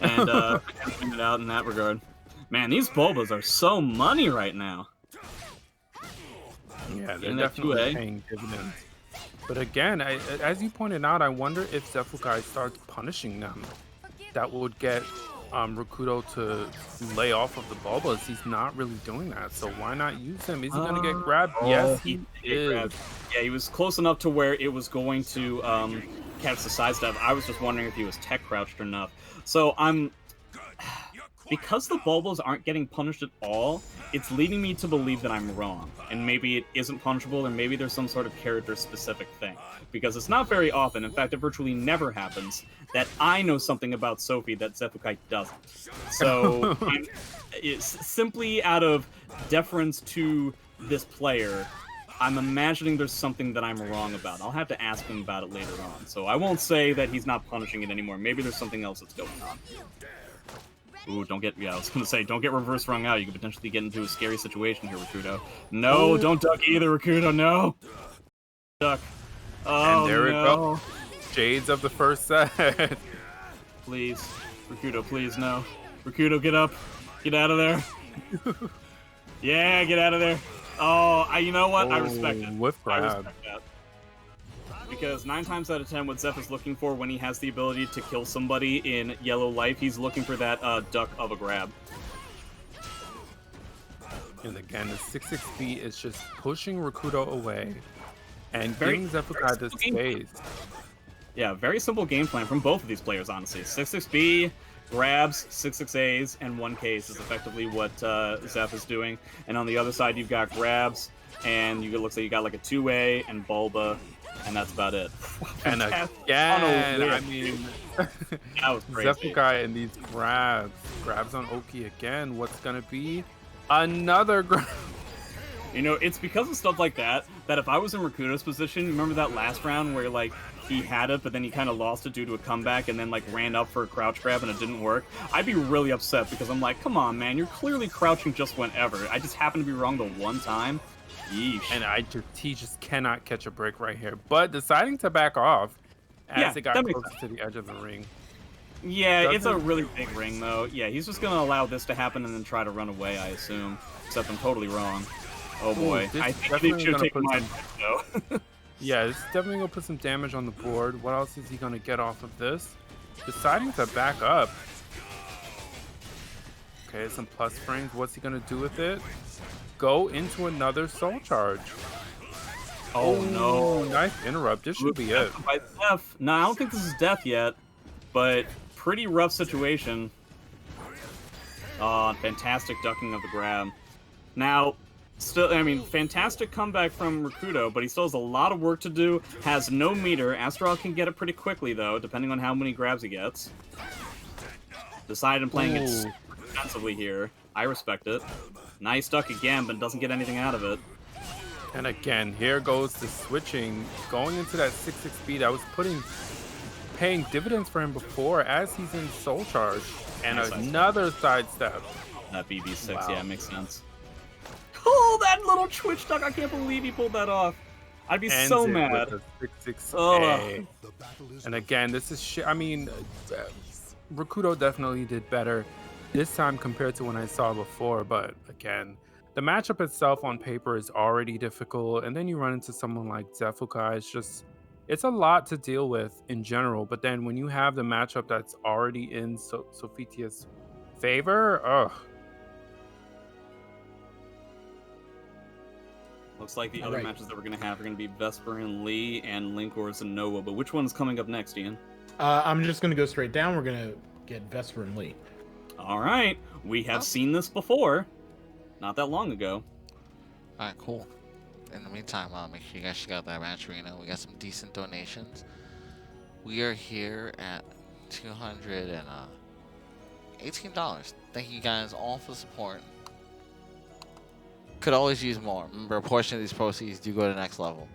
and clean it out in that regard. Man, these Bulbas are so money right now. Yeah, they're Getting that definitely 2A. paying dividends. But again, as you pointed out, I wonder if Xephukai starts punishing them. That would get Rikuto to lay off of the Bulbas. He's not really doing that, so why not use him? Is he going to get grabbed? Yes, he is. Yeah, he was close enough to where it was going to catch the side step. I was just wondering if he was tech crouched enough. So because the Bulbas aren't getting punished at all, it's leading me to believe that I'm wrong. And maybe it isn't punishable, or maybe there's some sort of character-specific thing. Because it's not very often, in fact, it virtually never happens, that I know something about Sophie that Xephukai doesn't. So, it's simply out of deference to this player, I'm imagining there's something that I'm wrong about. I'll have to ask him about it later on. So I won't say that he's not punishing it anymore. Maybe there's something else that's going on. Ooh, don't get, I was gonna say, don't get reverse wrung out. You could potentially get into a scary situation here, Rikuto. No, don't duck either, Rikuto, no! Duck. Oh, And there it no. goes. Shades of the first set. Please. Rikuto, please, no. Rikuto, get up. Get out of there. Yeah, get out of there. Oh, you know what? I respect it. Whiff I grab. respect that. Because 9 times out of 10, what Zeph is looking for when he has the ability to kill somebody in yellow life, he's looking for that duck of a grab. And again, the 6-6B is just pushing Rikuto away and Very- giving Xephukai this very space. Yeah, very simple game plan from both of these players, honestly. 6-6B, grabs, 6-6As, and 1Ks is effectively what Zeph is doing. And on the other side, you've got grabs, and it looks like you got like a 2A and Bulba, and that's about it. And Fantastic. again, On a I whim. mean, That was crazy. Xephukai and these grabs. Grabs on Oki again. What's going to be? Another grab. You know, it's because of stuff like that if I was in Rikuto's position, remember that last round where, like, he had it, but then he kind of lost it due to a comeback and then, like, ran up for a crouch grab and it didn't work? I'd be really upset because I'm like, come on, man, you're clearly crouching just whenever. I just happened to be wrong the one time. Yeesh. And he just cannot catch a break right here. But deciding to back off as Yeah, it got that makes closer to the edge of the ring. Yeah, it's a really big ring, though. Yeah, he's just going to allow this to happen and then try to run away, I assume. Except I'm totally wrong. Oh, boy. this I is think definitely they should gonna take put my some- advice, though. Yeah, this is definitely going to put some damage on the board. What else is he going to get off of this? Deciding to back up. Okay, some plus frames. What's he going to do with it? Go into another soul charge. Oh, no. Nice interrupt. This should be it. By Zeph. No, I don't think this is death yet, but pretty rough situation. Fantastic ducking of the grab. Now, still, I mean, fantastic comeback from Rikuto, but he still has a lot of work to do. Has no meter. Astaroth can get it pretty quickly, though, depending on how many grabs he gets. Decided on playing it Ooh. defensively here. I respect it. Nice duck again, but doesn't get anything out of it. And again, here goes the switching. Going into that 6-6B that was paying dividends for him before as he's in soul charge. And Nice. another sidestep. That BB6, Wow. yeah, makes sense. Oh, that little Twitch duck! I can't believe he pulled that off. I'd be ends so it mad. with a 6-6A. Ugh. The battle is And again, this is shit. I mean, Rikuto definitely did better this time compared to when I saw before. But again, the matchup itself on paper is already difficult. And then you run into someone like Xephukai. It's a lot to deal with in general. But then when you have the matchup that's already in Sophitia's favor, ugh. Looks like the All other right. matches that we're going to have are going to be Vesper and Lee and Linkorz and Noah. But which one's coming up next, Ian? I'm just gonna go straight down. We're gonna get Vesper and Lee. All right. We have seen this before. Not that long ago. All right, cool. In the meantime, make sure you guys check out that match arena. We got some decent donations. We are here at $218. Thank you guys all for the support. Could always use more. Remember, a portion of these proceeds do go to the next level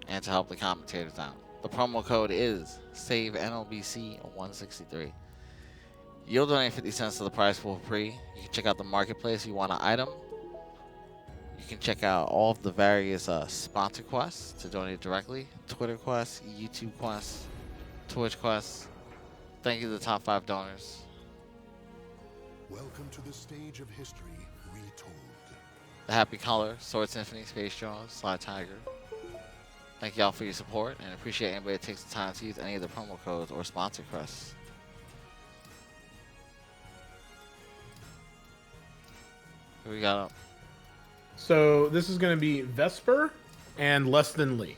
and to help the commentators out. The promo code is SAVENLBC163. You'll donate 50 cents to the prize pool for free. You can check out the marketplace if you want an item. You can check out all of the various sponsor quests to donate directly. Twitter quests, YouTube quests, Twitch quests. Thank you to the top 5 donors. Welcome to the stage of history retold. The Happy Color, Sword Symphony, Space Jaws, Sly Tiger. Thank y'all for your support and appreciate anybody that takes the time to use any of the promo codes or sponsor quests. Who we got up? So this is gonna be Vesper and Lessthanlee.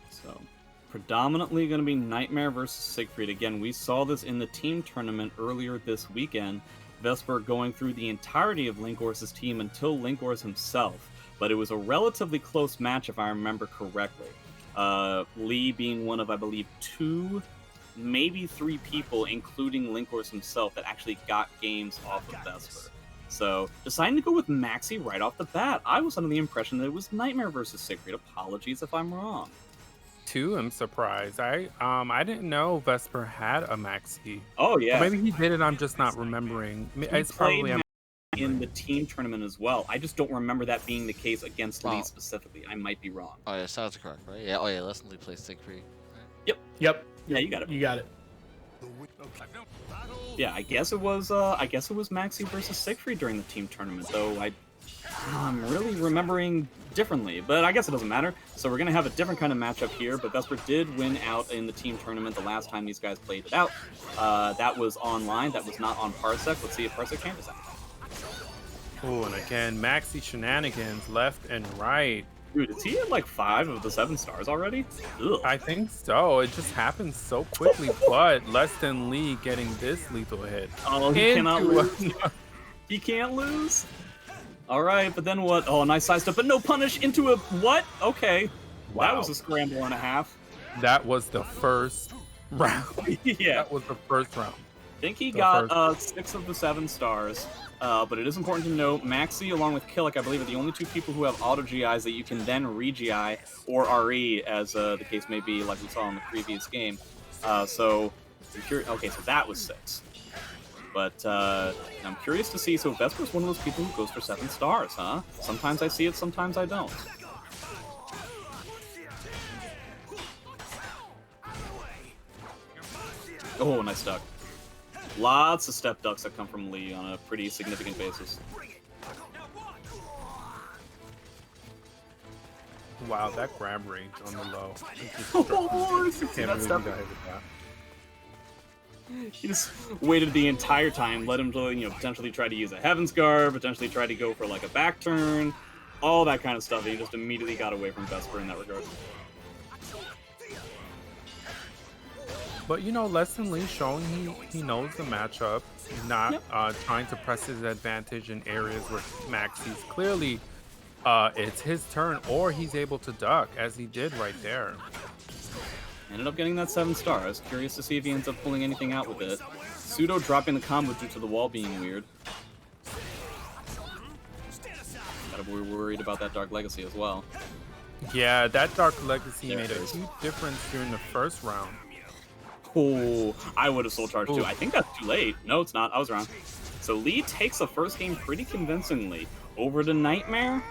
So, predominantly going to be Nightmare versus Siegfried. Again, we saw this in the team tournament earlier this weekend. Vesper going through the entirety of Linkorz's team until Linkorz himself. But it was a relatively close match, if I remember correctly. Lee being one of, I believe, 2, maybe 3 people, including Linkorz himself, that actually got games off of Vesper. So, deciding to go with Maxi right off the bat. I was under the impression that it was Nightmare versus Siegfried. Apologies if I'm wrong. Too, I'm surprised. I didn't know Vesper had a Maxi. Oh, yeah. Or maybe he did it, I'm just not remembering. It's probably in the team tournament as well. I just don't remember that being the case against Lee Oh. specifically. I might be wrong. Oh yeah, sounds correct, right? Yeah. Oh yeah, Lessthanlee plays Siegfried. Yep. Yeah, you got it. You got it. Yeah, I guess it was Maxi versus Siegfried during the team tournament, though I'm really remembering differently, but I guess it doesn't matter. So we're gonna have a different kind of matchup here, but Vesper did win out in the team tournament the last time these guys played it out. That was online, that was not on Parsec. Let's see if Parsec changes that. Oh, and again, Maxi shenanigans left and right. Dude, is he at like 5 of the 7 stars already? Ugh. I think so. It just happens so quickly, but Lessthanlee getting this lethal hit. Oh, he cannot Into lose. He can't lose? Alright, but then what? Oh, nice side step, but no punish into a... What? Okay. Wow. That was a scramble and a half. That was the first round. Yeah. That was the first round. I think he The got 6 of the 7 stars. But it is important to note, Maxi along with Kilik, I believe, are the only 2 people who have auto-GIs that you can then re-GI or RE, as the case may be, like we saw in the previous game. Okay, so that was 6. But I'm curious to see, so Vesper's one of those people who goes for 7 stars, huh? Sometimes I see it, sometimes I don't. Oh, nice duck. Lots of step ducks that come from Lee on a pretty significant basis. Wow, that grab range on the low. Oh, Can't believe he got hit with that. He just waited the entire time, let him, potentially try to use a Heaven's Guard, potentially try to go for like a back turn, all that kind of stuff. He just immediately got away from Vesper in that regard. But Lessthanlee showing he knows the matchup. He's not trying to press his advantage in areas where Maxi's clearly it's his turn, or he's able to duck, as he did right there. Ended up getting that 7 stars. I was curious to see if he ends up pulling anything out with it. Pseudo dropping the combo due to the wall being weird. Gotta be worried about that Dark Legacy as well. Yeah, that Dark Legacy made a huge difference during the first round. Oh, I would have soul charged too. I think that's too late. No, it's not. I was wrong. So Lee takes the first game pretty convincingly. Over to Nightmare.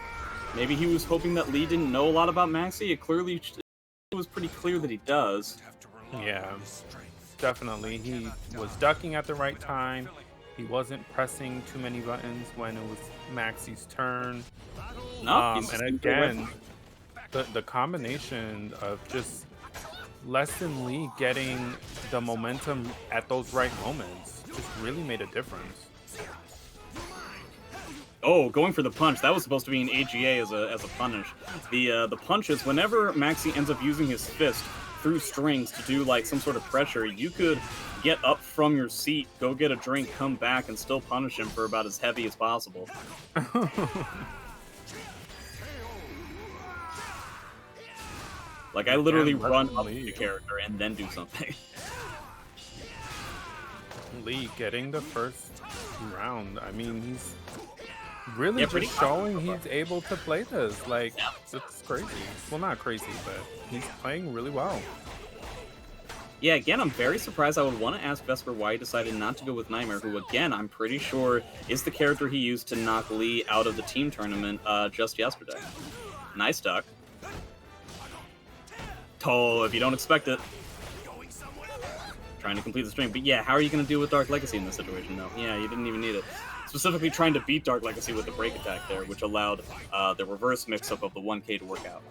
Maybe he was hoping that Lee didn't know a lot about Maxi. It was pretty clear that he does. Yeah, definitely. He was ducking at the right time. He wasn't pressing too many buttons when it was Maxi's turn. No, And again, the combination of just Lessthanlee getting the momentum at those right moments just really made a difference. Oh, going for the punch. That was supposed to be an AGA as a punish. The punch is whenever Maxi ends up using his fist through strings to do like some sort of pressure, you could get up from your seat, go get a drink, come back, and still punish him for about as heavy as possible. Like, I literally run up to the character and then do something. Lee getting the first round. I mean, he's really Yeah, just showing he's able to play this. Like, it's crazy. Well, not crazy, but he's playing really well. Yeah, again, I'm very surprised. I would want to ask Vesper why he decided not to go with Nightmare, who, again, I'm pretty sure is the character he used to knock Lee out of the team tournament just yesterday. Nice duck. Oh, if you don't expect it. Trying to complete the string. But yeah, how are you going to deal with Dark Legacy in this situation, though? Yeah, you didn't even need it. Specifically trying to beat Dark Legacy with the break attack there, which allowed the reverse mix-up of the 1K to work out.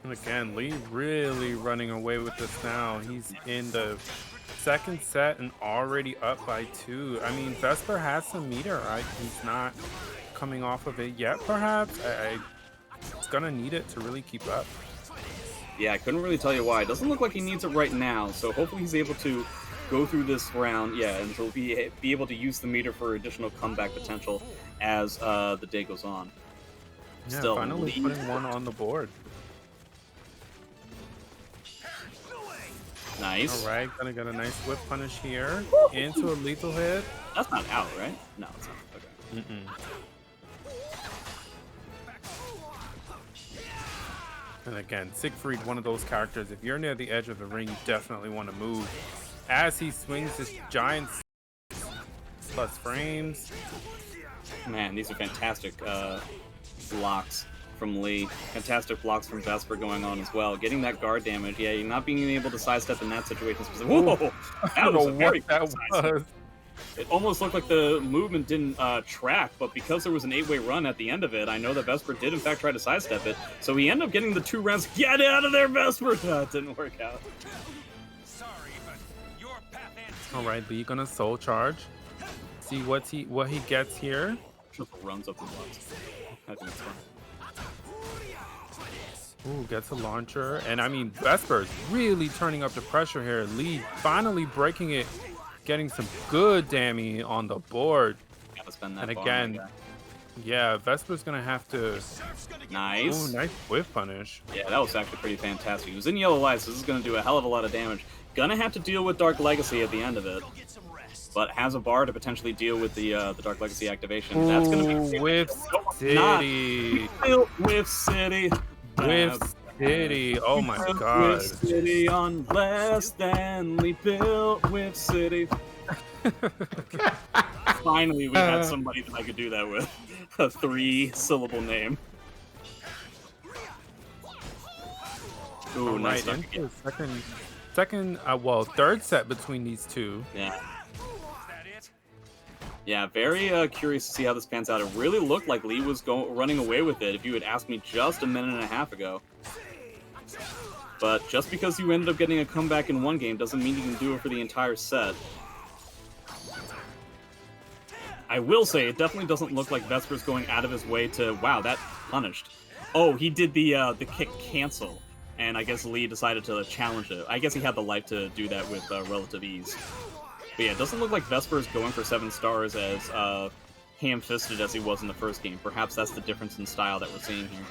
And again, Lee really running away with this now. He's in the second set and already up by 2. I mean, Vesper has some meter. He's not coming off of it yet, perhaps. He's gonna need it to really keep up. Yeah, I couldn't really tell you why. It doesn't look like he needs it right now, so hopefully he's able to go through this round, yeah, and he'll be able to use the meter for additional comeback potential as the day goes on. Yeah, Still, finally putting one on the board. Nice. All right, gonna get a nice whip punish here into a lethal hit. That's not out, right? No, it's not. Okay. And again, Siegfried, one of those characters, if you're near the edge of the ring, you definitely want to move. As he swings his giant plus frames. Man, these are fantastic blocks from Lee. Fantastic blocks from Vesper going on as well. Getting that guard damage. Yeah, you're not being able to sidestep in that situation. Whoa! That was a very good sidestep. It almost looked like the movement didn't track, but because there was an 8-way run at the end of it, I know that Vesper did in fact try to sidestep it. So he ended up getting the 2 rounds. Get out of there, Vesper! It didn't work out. All right, Lee gonna soul charge. See what he gets here. Triple runs up the blocks. I think it's fun. Ooh, gets a launcher. And I mean, Vesper's really turning up the pressure here. Lee finally breaking it, getting some good damage on the board. Gotta spend that and bar again, on yeah, Vesper's gonna have to. Nice. Ooh, nice whiff punish. Yeah, that was actually pretty fantastic. He was in yellow light, so this is gonna do a hell of a lot of damage. Gonna have to deal with Dark Legacy at the end of it, but has a bar to potentially deal with the Dark Legacy activation. Ooh, that's gonna be Whiff City. Whiff City. Whiff City. Oh my god. Whiff City on Lessthanlee built Whiff City. Finally, we had somebody that I could do that with. A 3-syllable name. Ooh, nice. Right, third set between these two. Yeah. Yeah, very curious to see how this pans out. It really looked like Lee was running away with it if you had asked me just a minute and a half ago. But just because you ended up getting a comeback in one game doesn't mean you can do it for the entire set. I will say, it definitely doesn't look like Vesper's going out of his way to... Wow, that punished. Oh, he did the kick cancel. And I guess Lee decided to challenge it. I guess he had the life to do that with relative ease. But yeah, it doesn't look like Vesper is going for 7 stars as ham-fisted as he was in the first game. Perhaps that's the difference in style that we're seeing here.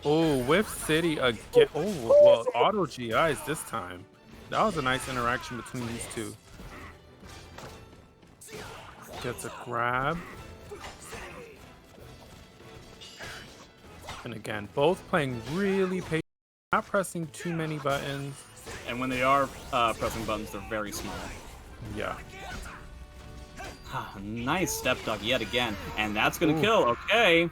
Oh, Whiff City again. Oh, well, auto GIs this time. That was a nice interaction between these two. Gets a grab. And again, both playing really patient, not pressing too many buttons. And when they are pressing buttons, they're very small. Yeah. Nice step duck yet again, and that's gonna kill. Okay.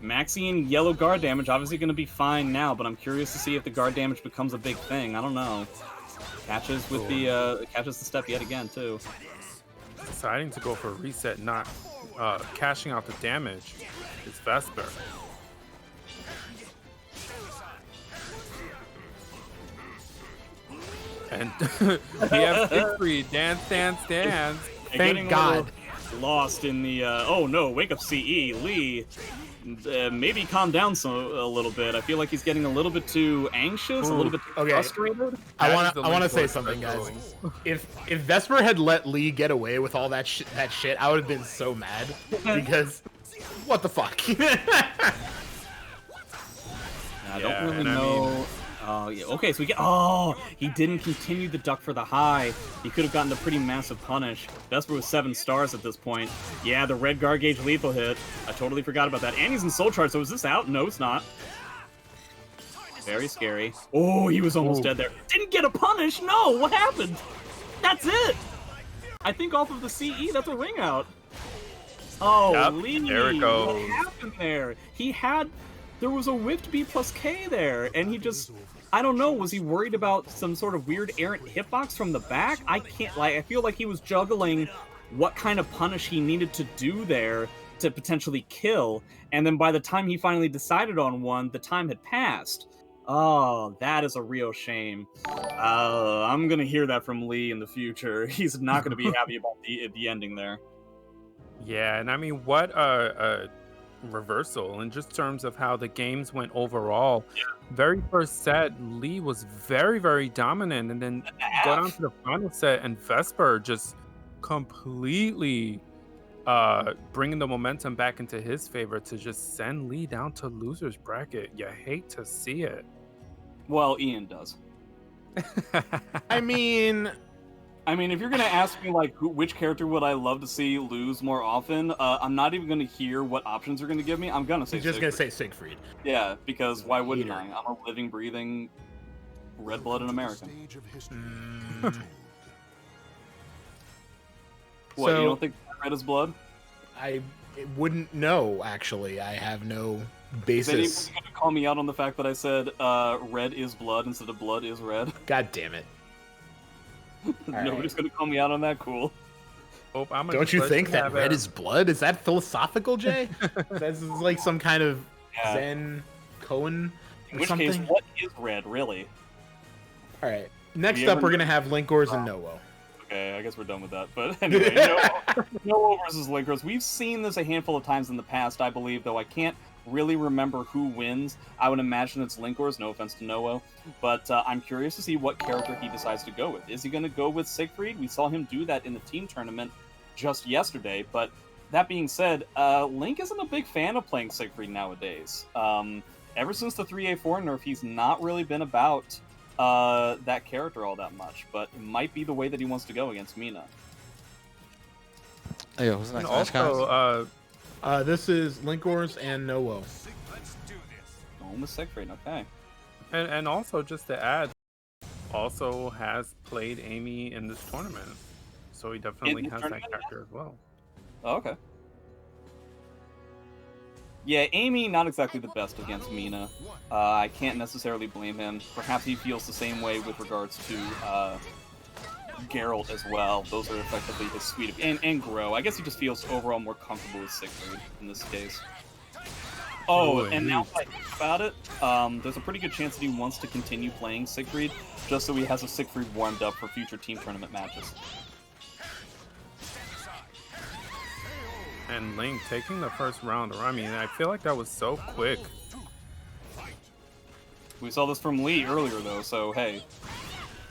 Maxi and yellow guard damage obviously gonna be fine now, but I'm curious to see if the guard damage becomes a big thing. I don't know. Catches with the catches the step yet again too. Deciding to go for a reset, not cashing out the damage, is Vesper. And we have Siegfried, dance. Thank God. Lost in the oh no, wake up CE Lee. Maybe calm down a little bit. I feel like he's getting a little bit too anxious, a little bit too frustrated. I want to say something, guys. If Vesper had let Lee get away with all that shit, I would have been so mad because what the fuck? I don't really know. Yeah. Okay, so we get. Oh, he didn't continue the duck for the high. He could have gotten a pretty massive punish. Vesper was 7 stars at this point. Yeah, the red guard gauge lethal hit. I totally forgot about that. And he's in soul charge, so is this out? No, it's not. Very scary. Oh, he was almost dead there. Didn't get a punish. No, what happened? That's it. I think off of the CE, that's a ring out. Oh, yep, Lee. There it goes. What happened there? There was a whiffed B plus K there, and he just, I don't know, was he worried about some sort of weird errant hitbox from the back? I feel like he was juggling what kind of punish he needed to do there to potentially kill, and then by the time he finally decided on one, the time had passed. Oh, that is a real shame. I'm gonna hear that from Lee in the future. He's not gonna be happy about the ending there. Yeah, and I mean, what reversal in just terms of how the games went overall. Yeah. Very first set, Lee was very, very dominant, and then got on to the final set, and Vesper just completely bringing the momentum back into his favor to just send Lee down to loser's bracket. You hate to see it. Well, Ian does. I mean, if you're gonna ask me like which character would I love to see lose more often, I'm not even gonna hear what options you're gonna give me. I'm gonna say he's just gonna say Siegfried. Yeah, because why wouldn't I? I'm a living, breathing, red-blooded American. What? So, you don't think red is blood? I wouldn't know. Actually, I have no Is basis. anybody gonna call me out on the fact that I said red is blood instead of blood is red? God damn it! Nobody's gonna call me out on that. Cool. Oh, Don't you think that red is blood? Is that philosophical, Jay? That's like some kind of Zen koan In or which something? case, what is red really? All right. Next up, we're gonna have Linkorz and Nowo. Okay, I guess we're done with that. But anyway, Nowo versus Linkorz. We've seen this a handful of times in the past, I believe, though I can't really remember who wins. I would imagine it's Linkorz, no offense to Nowo. But I'm curious to see what character he decides to go with. Is he going to go with Siegfried? We saw him do that in the team tournament just yesterday. But that being said, Link isn't a big fan of playing Siegfried nowadays. Ever since the 3A4 nerf, he's not really been about that character all that much. But it might be the way that he wants to go against Mina. Oh, yeah, who's the And next match, guys? also, This is Linkorz and Nowo. Going with Siegfried, okay. and also just to add, also has played Amy in this tournament, so he definitely has that character as well. Oh, okay. Yeah, Amy, not exactly the best against Mina. I can't necessarily blame him. Perhaps he feels the same way with regards to Geralt as well. Those are effectively his suite of... And Gro. I guess he just feels overall more comfortable with Siegfried in this case. Oh, and now that I think about it, there's a pretty good chance that he wants to continue playing Siegfried, just so he has a Siegfried warmed up for future team tournament matches. And Link taking the first round. I mean, I feel like that was so quick. We saw this from Lee earlier, though, so hey,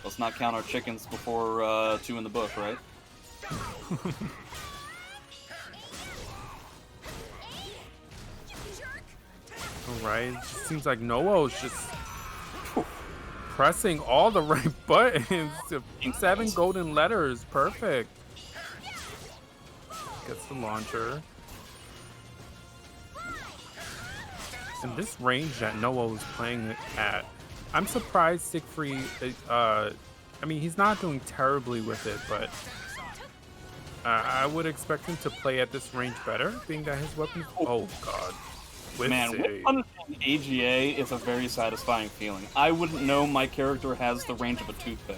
let's not count our chickens before 2 in the book, right? Alright, it seems like Nowo's just pressing all the right buttons. 7 golden letters, perfect. Gets the launcher. And this range that Nowo is playing at, I'm surprised Siegfried, I mean, he's not doing terribly with it, but I would expect him to play at this range better, being that his weapons. Oh God. Man, whip punishing AGA is a very satisfying feeling. I wouldn't know my character has the range of a toothpick.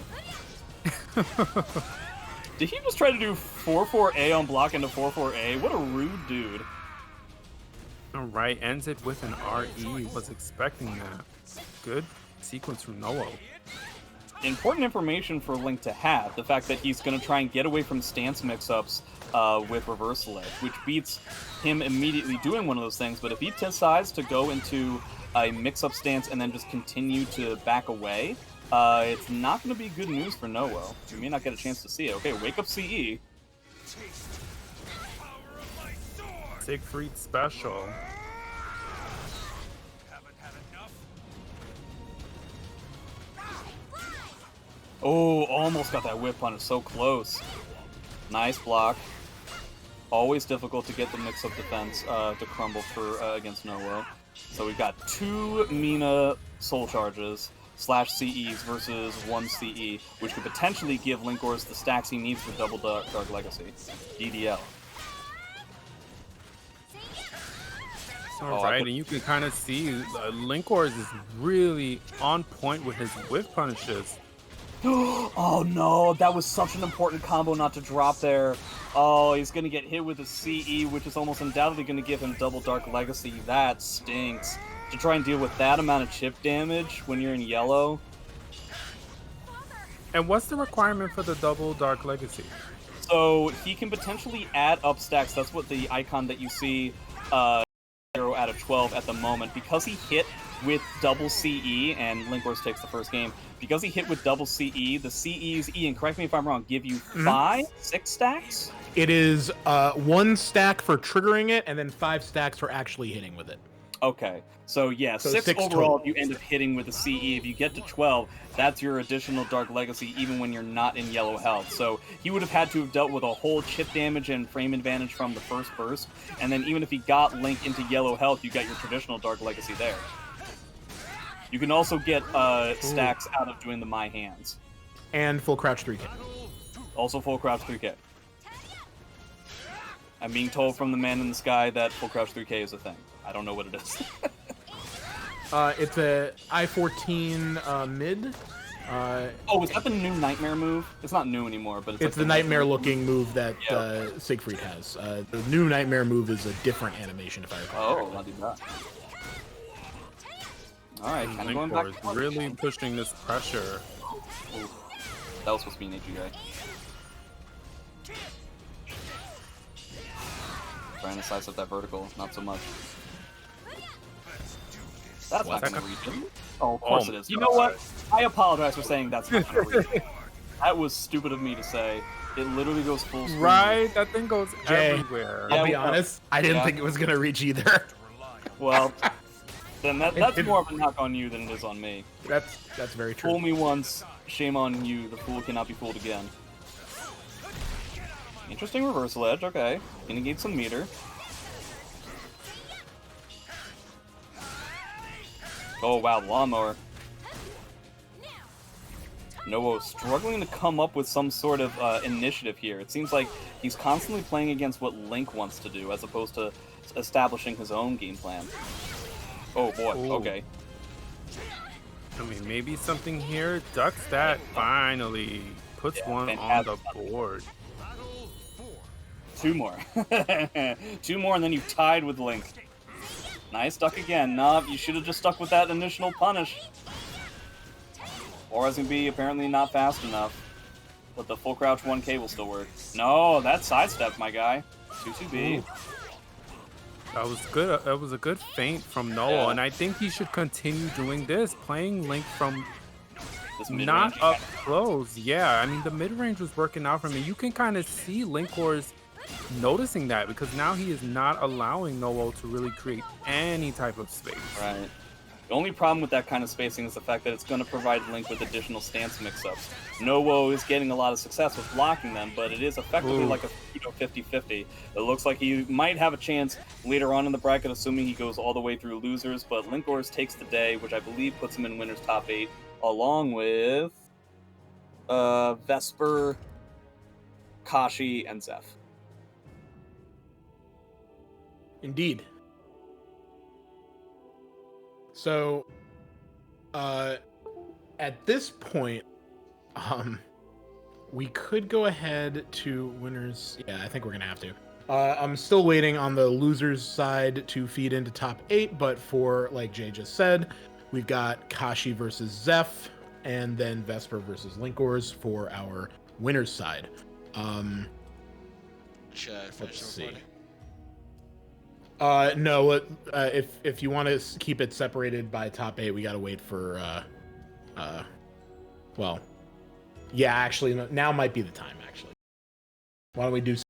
Did he just try to do 4-4A on block into 4-4A? What a rude dude. Alright, ends it with an RE. Was expecting that. Good sequence from Noah. Important information for Link to have, the fact that he's going to try and get away from stance mix-ups with reversal edge, which beats him immediately doing one of those things, but if he decides to go into a mix-up stance and then just continue to back away, it's not going to be good news for Noah. You may not get a chance to see it. Okay, wake up CE. Siegfried special. Oh, almost got that whip punish, so close. Nice block. Always difficult to get the mix-up defense to crumble for against Noah. So we've got 2 Mina soul charges / CEs versus 1 CE, which could potentially give Linkorz the stacks he needs for double Dark Legacy. DDL. Alright, and you can kind of see Linkorz is really on point with his whip punishes. Oh no, that was such an important combo not to drop there. Oh, he's gonna get hit with a CE, which is almost undoubtedly gonna give him double Dark Legacy. That stinks. To try and deal with that amount of chip damage when you're in yellow. And what's the requirement for the double Dark Legacy? So he can potentially add up stacks. That's what the icon that you see 0 out of 12 at the moment. Because he hit with double CE, and Linkorz takes the first game, because he hit with double CE, the CEs, Ian, correct me if I'm wrong, give you 6 stacks? It is 1 stack for triggering it, and then 5 stacks for actually hitting with it. Okay, so yeah, So 6 6 overall total. if you end up hitting with a CE. If you get to 12, that's your additional Dark Legacy even when you're not in yellow health. So he would have had to have dealt with a whole chip damage and frame advantage from the first burst, and then even if he got Link into yellow health, you got your traditional Dark Legacy there. You can also get stacks out of doing the My Hands. And full crouch 3K. Also full crouch 3K. I'm being told from the man in the sky that full crouch 3K is a thing. I don't know what it is. It's a I-14 mid. Oh, is that the new Nightmare move? It's not new anymore, but It's the nightmare-looking move that Siegfried has. The new Nightmare move is a different animation, if I recall. Oh, I'll do that. Alright, kind of going back to Linkorz really pushing this pressure. Ooh, that was supposed to be an AGA. Trying to slice up that vertical, not so much. That's not gonna reach it. Oh, of course it is. You know what? I apologize for saying that's not gonna reach it. That was stupid of me to say. It literally goes full screen. Right, that thing goes Jay, everywhere. I'll be honest, I didn't think it was gonna reach either. Well, then that's more of a knock on you than it is on me. That's very true. Fool me once, shame on you. The fool cannot be fooled again. Interesting reversal edge, okay. Gonna need some meter. Oh wow, lawnmower. Noah struggling to come up with some sort of initiative here. It seems like he's constantly playing against what Link wants to do, as opposed to establishing his own game plan. Oh boy, Ooh. okay. I mean, maybe something here. Ducks that finally. Puts one on the board. 2 more. 2 more and then you've tied with Link. Nice duck again. Nah, you should have just stuck with that initial punish. Or it's gonna be apparently not fast enough. But the full crouch 1K will still work. No, that's sidestep, my guy. 2-2B. That was good. That was a good feint from Noah, and I think he should continue doing this, playing Link from not up close. Yeah, I mean the mid range was working out for me. You can kind of see Linkorz noticing that because now he is not allowing Noah to really create any type of space. Right. The only problem with that kind of spacing is the fact that it's going to provide Link with additional stance mix-ups. Noah is getting a lot of success with blocking them, but it is effectively like a 50-50. It looks like he might have a chance later on in the bracket, assuming he goes all the way through losers, but Linkorz takes the day, which I believe puts him in winners top 8, along with Vesper, Kashi, and Xeph. Indeed. So, at this point, we could go ahead to winners. Yeah, I think we're gonna have to. I'm still waiting on the losers side to feed into top 8, but for, like Jay just said, we've got Kashi versus Xeph, and then Vesper versus Linkorz for our winners side. Should I finish Let's the see. recording? No. If you want to keep it separated by top 8, we gotta wait for. Well, yeah. Actually, now might be the time. Actually, why don't we do